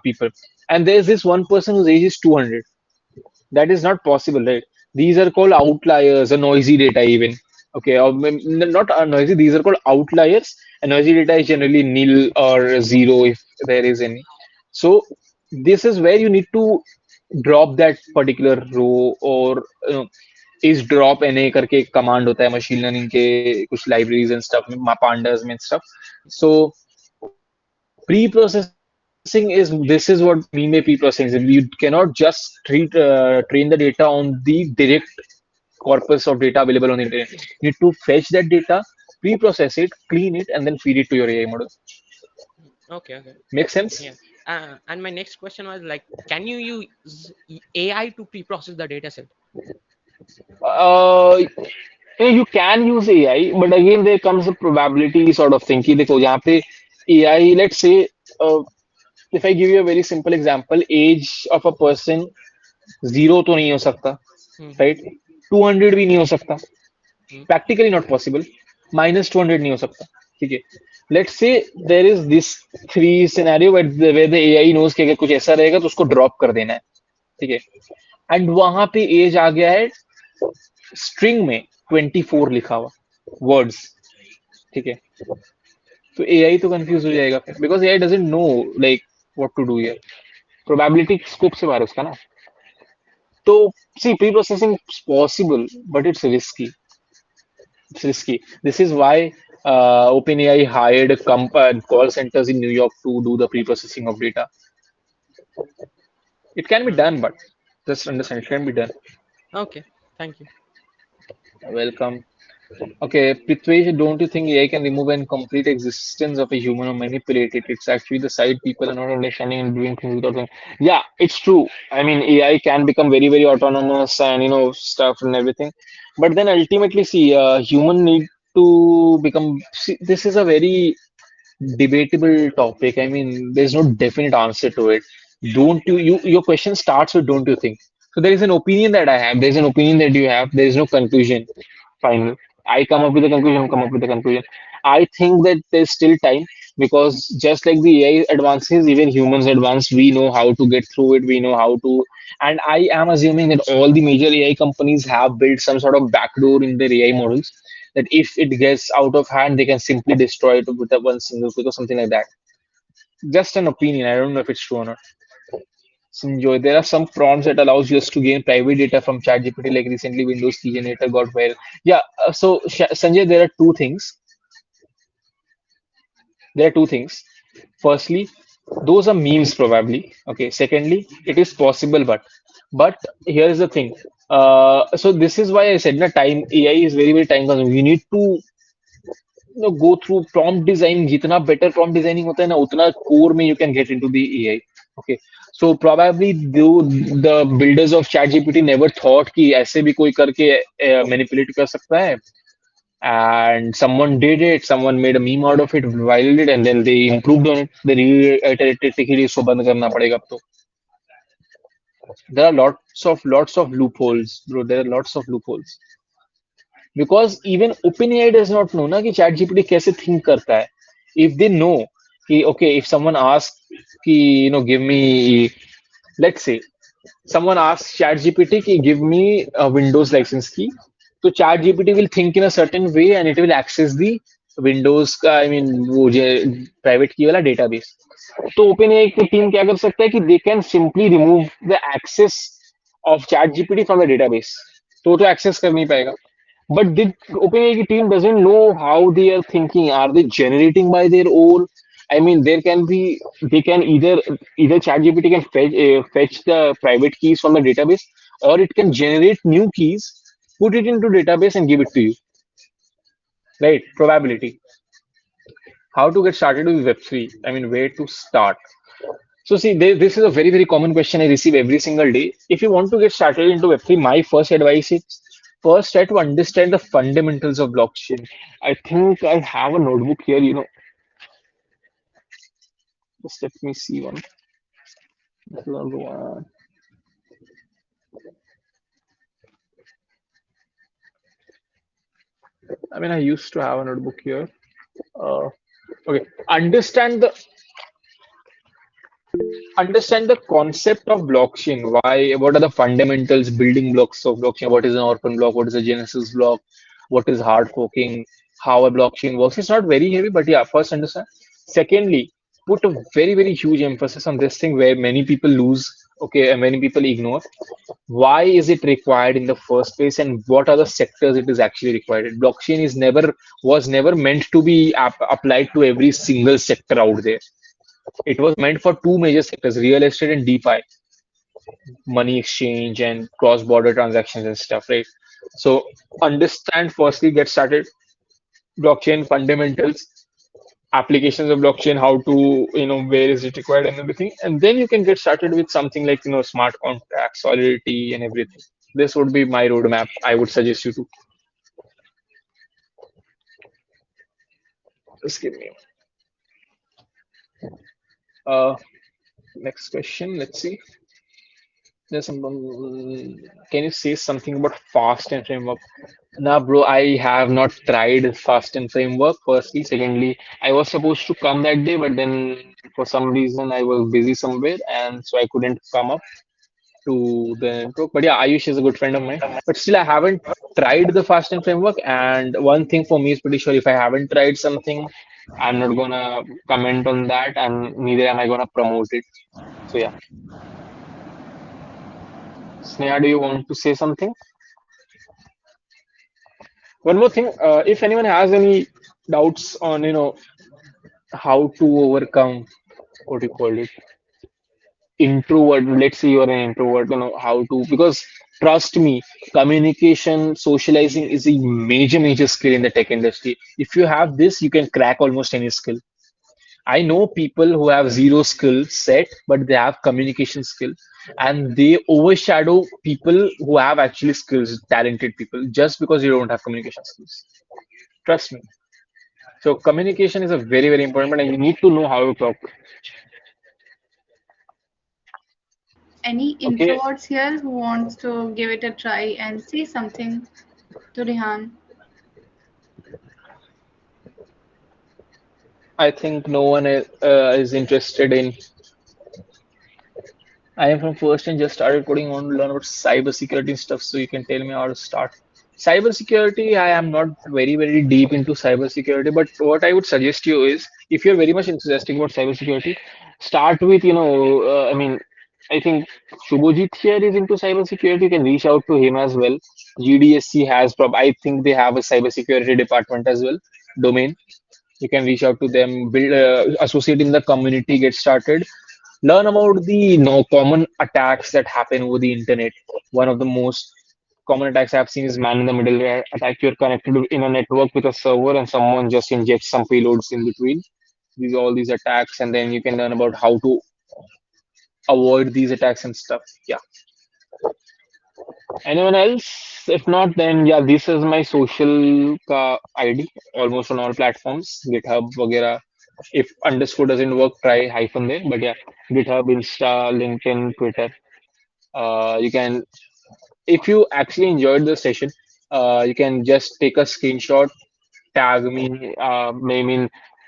people, and there's this one person whose age is 200. That is not possible, right? These are called outliers or noisy data, even. Okay, or not noisy. These are called outliers, and noisy data is generally nil or zero if there is any. So this is where you need to drop that particular row, or is drop na करके एक command होता है machine learning के कुछ libraries and stuff में pandas में stuff. So pre-processing is this is what I mean by pre-processing. You cannot just train the data on the direct corpus of data available on the internet. You need to fetch that data, pre-process it, clean it, and then feed it to your AI model. Okay, okay. Make sense? Yeah. And my next question was like, can you use AI to pre-process the data set? Uh, you can use AI, but again there comes a probability sort of thing कि देखो यहाँ पे AI, let's say if I give you a very simple example, age of a person zero तो नहीं हो सकता, Mhm. right? 200 भी नहीं हो सकता, Mhm. practically not possible. Minus 200 नहीं हो सकता, ठीक है? Let's say there is this three scenario where the AI knows कि अगर कुछ ऐसा रहेगा तो उसको ड्रॉप कर देना है, ठीक है? एंड वहां पे एज आ गया है स्ट्रिंग में 24 लिखा हुआ वर्ड्स, ठीक है? तो एआई तो कंफ्यूज हो जाएगा फिर, because AI doesn't know like what to do here, probability scope से बाहर है उसका ना. तो see pre processing possible but it's risky. This is why OpenAI hired call centers in New York to do the pre-processing of data. It can be Mm. done, but just understand it can be done. Okay, thank you. Welcome. Okay, Prithvesh, don't you think AI can remove and complete existence of a human or manipulate it? It's actually the side people are not understanding and doing things without them. Yeah, it's true. I mean, AI can become very, very autonomous and stuff and everything. But then ultimately, see, human need to become. See, this is a very debatable topic. I mean, there's no definite answer to it. Don't you your question starts with don't you think? So there is an opinion that I have, there's an opinion that you have, there is no conclusion. Final. I come up with a conclusion, come up with a conclusion. I think that there's still time because just like the AI advances, even humans advance. We know how to get through it, we know how to, and I am assuming that all the major AI companies have built some sort of backdoor in their AI models that if it gets out of hand, they can simply destroy it with a one single click or something like that. Just an opinion. I don't know if it's true or not. Enjoy. There are some prompts that allows you us to gain private data from ChatGPT. Like recently, Windows key generator got viral. Yeah. So Sanjay, there are two things. There are two things. Firstly, those are memes probably. Okay. Secondly, it is possible, but here is the thing. So this is why I said that time AI is very very time consuming. You need to go through prompt design. जितना better prompt designing होता है ना उतना core में you can get into the AI. Okay, so probably the builders of ChatGPT never thought कि ऐसे भी कोई करके manipulate कर सकता है, and someone did it, someone made a meme out of it, viral it, and then they improved on it. They reiterated कि इसको बंद करना पड़ेगा अब तो. There are lots of loopholes, bro. There are lots of loopholes. Because even OpenAI does not know ना कि ChatGPT कैसे think करता है. If they know कि okay, if someone asks कि give me, let's say someone asks ChatGPT कि give me a Windows license key, तो ChatGPT will think in a certain way and it will access the Windows का I mean वो जो private key वाला database. तो OpenAI की team क्या कर सकता है कि they can simply remove the access of ChatGPT from the database. तो वो तो access कर नहीं पाएगा. But the OpenAI team doesn't know how they are thinking. Are they generating by their own? I mean, there can be they can either ChatGPT can fetch the private keys from the database, or it can generate new keys, put it into database, and give it to you. Right? Probability. How to get started with Web3? I mean, where to start? So see, this is a very, very common question I receive every single day. If you want to get started into Web3, my first advice is first try to understand the fundamentals of blockchain. I think I have a notebook here, just let me see one. This is another one. I mean, I used to have a notebook here. Uh, okay, understand the concept of blockchain. Why? What are the fundamentals, building blocks of blockchain? What is an orphan block? What is a genesis block? What is hard forking? How a blockchain works? It's not very heavy, but yeah, first understand. Secondly, put a very very huge emphasis on this thing where many people lose. Okay, and many people ignore. Why is it required in the first place, and what are the sectors it is actually required? Blockchain is never was never meant to be applied to every single sector out there. It was meant for two major sectors, real estate and DeFi, money exchange and cross-border transactions and stuff, right? So understand firstly, get started, blockchain fundamentals, applications of blockchain, how to, where is it required and everything. And then you can get started with something like, smart contracts, solidity and everything. This would be my roadmap. I would suggest you to just give me. Uh, Next question. Let's see. There's someone. Can you say something about fast and framework? Nah, bro, I have not tried fast and framework. Firstly, secondly, I was supposed to come that day, but then for some reason I was busy somewhere, and so I couldn't come up to the intro. But yeah, Ayush is a good friend of mine. But still, I haven't tried the fast and framework. And one thing for me is pretty sure if I haven't tried something, I'm not gonna comment on that, and neither am I gonna promote it. So yeah, Sneha, do you want to say something? One more thing, if anyone has any doubts on, how to overcome what do you call it, introvert. Let's say you're an introvert, how to, because trust me, communication, socializing is a major skill in the tech industry. If you have this, you can crack almost any skill. I know people who have zero skill set, but they have communication skill, and they overshadow people who have actually skills, talented people, just because you don't have communication skills. Trust me. So communication is a very important, and you need to know how to talk. Any Okay, introverts here who wants to give it a try and say something to Rihan? I think no one is interested in. I am from first and just started coding. On to learn about cybersecurity and stuff, so you can tell me how to start. Cybersecurity, I am not very deep into cybersecurity, but what I would suggest you is, if you're very much enthusiastic about cybersecurity, start with, I mean, I think Shubhojit here is into cybersecurity. You can reach out to him as well. GDSC has, I think they have a cybersecurity department as well, domain. You can reach out to them, build, associate in the community, get started, learn about the common attacks that happen over the internet. One of the most common attacks I've seen is man in the middle attack. You're connected in a network with a server and someone just injects some payloads in between. These all these attacks, and then you can learn about how to avoid these attacks and stuff. Yeah. Anyone else? If not, then yeah, this is my social ID, almost on all platforms, GitHub, वगैरह. If underscore doesn't work, try hyphen there. But yeah, GitHub, Insta, LinkedIn, Twitter. You can, if you actually enjoyed the session, you can just take a screenshot, tag me, I mean,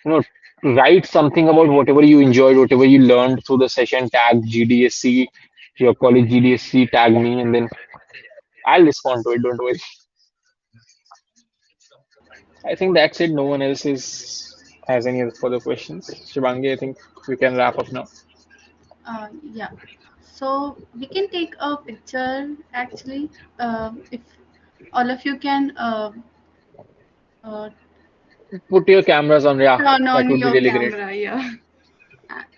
you know, write something about whatever you enjoyed, whatever you learned through the session, tag GDSC, your college GDSC, tag me, and then I'll respond to it. Don't worry. I think that's it. No one else is has any other further questions. Shivangi, I think we can wrap up now. Yeah. So we can take a picture actually. If all of you can uh, Put your cameras on, yeah. turn That on would be your really great. camera, yeah.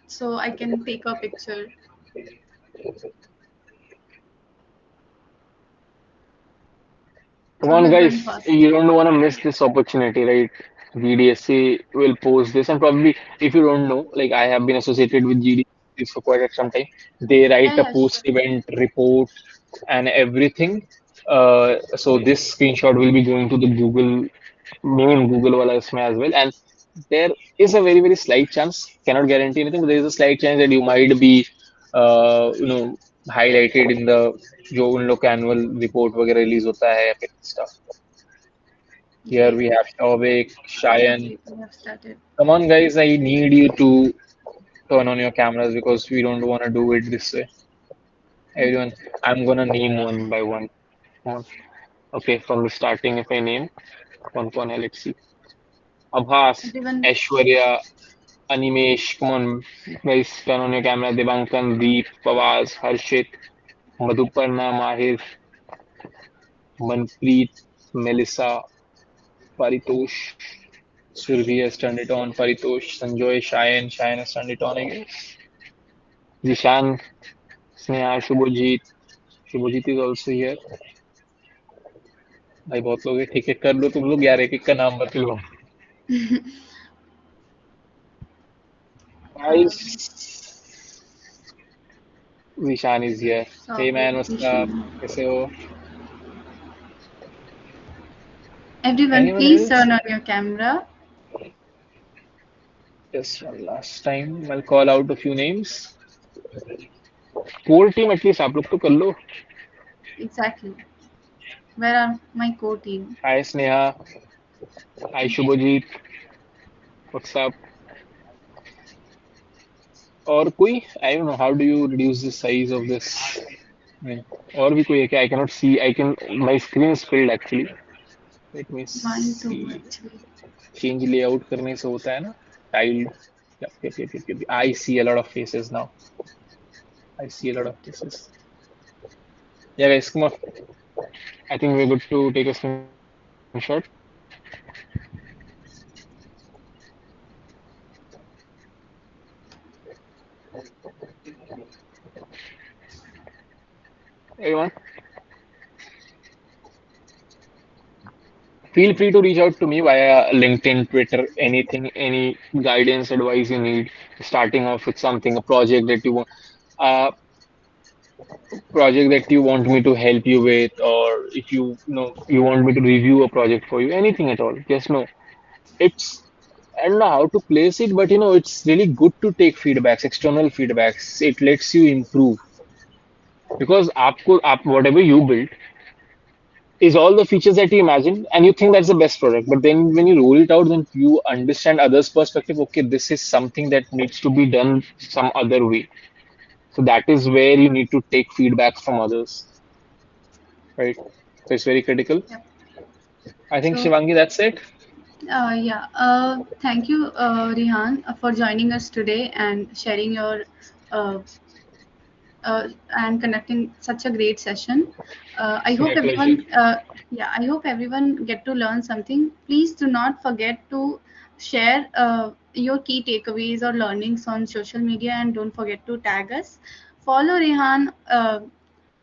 So I can take a picture. Come So on, who's going guys. first? You don't want to miss this opportunity, right? GDSC will post this, and probably if you don't know, like I have been associated with GDSC for quite some time. They write Yeah, a yeah, sure. post-event report and everything. So this screenshot will be going to the Google, main Google wala isme as well. And there is a very slight chance, cannot guarantee anything, but there is a slight chance that you might be, highlighted in the जो उन लोग का annual report वगैरह release होता है या फिर stuff. Here we Yes. have Tawik, Shayan. Okay, we have started. Come on, guys, I need you to turn on your cameras because we don't want to do it this way. Everyone, I'm gonna name one by one. Come on. Okay, from the starting, if I name, कौन है, let's see. Abhas, Everyone, Aishwarya, Animesh, come on, guys, turn on your camera. Devankan, Deep, Fawaz, Harshit, Madhuparna, Mahir, Manpreet, Melissa, Paritosh, Survi has turned it on. Paritosh, Sanjoy, Shayan has turned it on again. Zishan, Sneha, Shubhojit is also here. भाई बहुत लोग हैं ठीक है कर लो तुम लोग यार एक एक का नाम मत लो guys. um, Zishan is here. so Hey man, what's up? Vishan. कैसे हो? Everyone, Anyone please else? turn on your camera. Just one last time. I'll call out a few names. Core team at least आप लोग तो कर लो. Exactly. Where are my core team? Hi Sneha, hi Shubhajit, what's up. और कोई, I don't know how do you reduce the size of this. और भी कोई है क्या? I can not see, I can, my screen is filled actually. Let me Mine see. too, actually. Change layout करने से होता है ना, tiled. I see a lot of faces now. I see a lot of faces. Yeah guys, come on. I think we're good to take a screenshot. Everyone, feel free to reach out to me via LinkedIn, Twitter, anything, any guidance, advice you need, starting off with something, a uh, project that you want me to help you with, or if you know you want me to review a project for you, anything at all. Just know it's, I don't know how to place it, but it's really good to take feedbacks, external feedbacks. It lets you improve because whatever you build is all the features that you imagine and you think that's the best product, but then when you roll it out, then you understand others perspective. Okay, this is something that needs to be done some other way. So that is where you need to take feedback from others, right? So it's very critical. Yep. I think So, Shivangi, that's it. yeah, thank you, Rihan, for joining us today and sharing your uh, and conducting such a great session. I hope My pleasure. yeah, I hope everyone get to learn something. Please do not forget to share your key takeaways or learnings on social media, and don't forget to tag us. Follow Rehan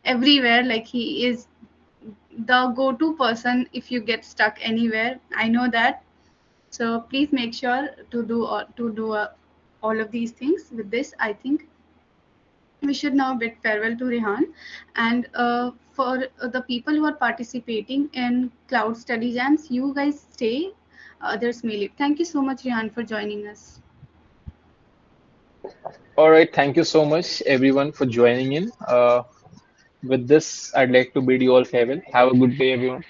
everywhere, like he is the go-to person if you get stuck anywhere. I know that. So please make sure to do all of these things. With this, I think we should now bid farewell to Rehan. And for the people who are participating in Cloud Study Jams, you guys stay, others may leave. Thank you so much, Rehan, for joining us. All right. Thank you so much, everyone, for joining in. With this, I'd like to bid you all farewell. Have a good day, everyone.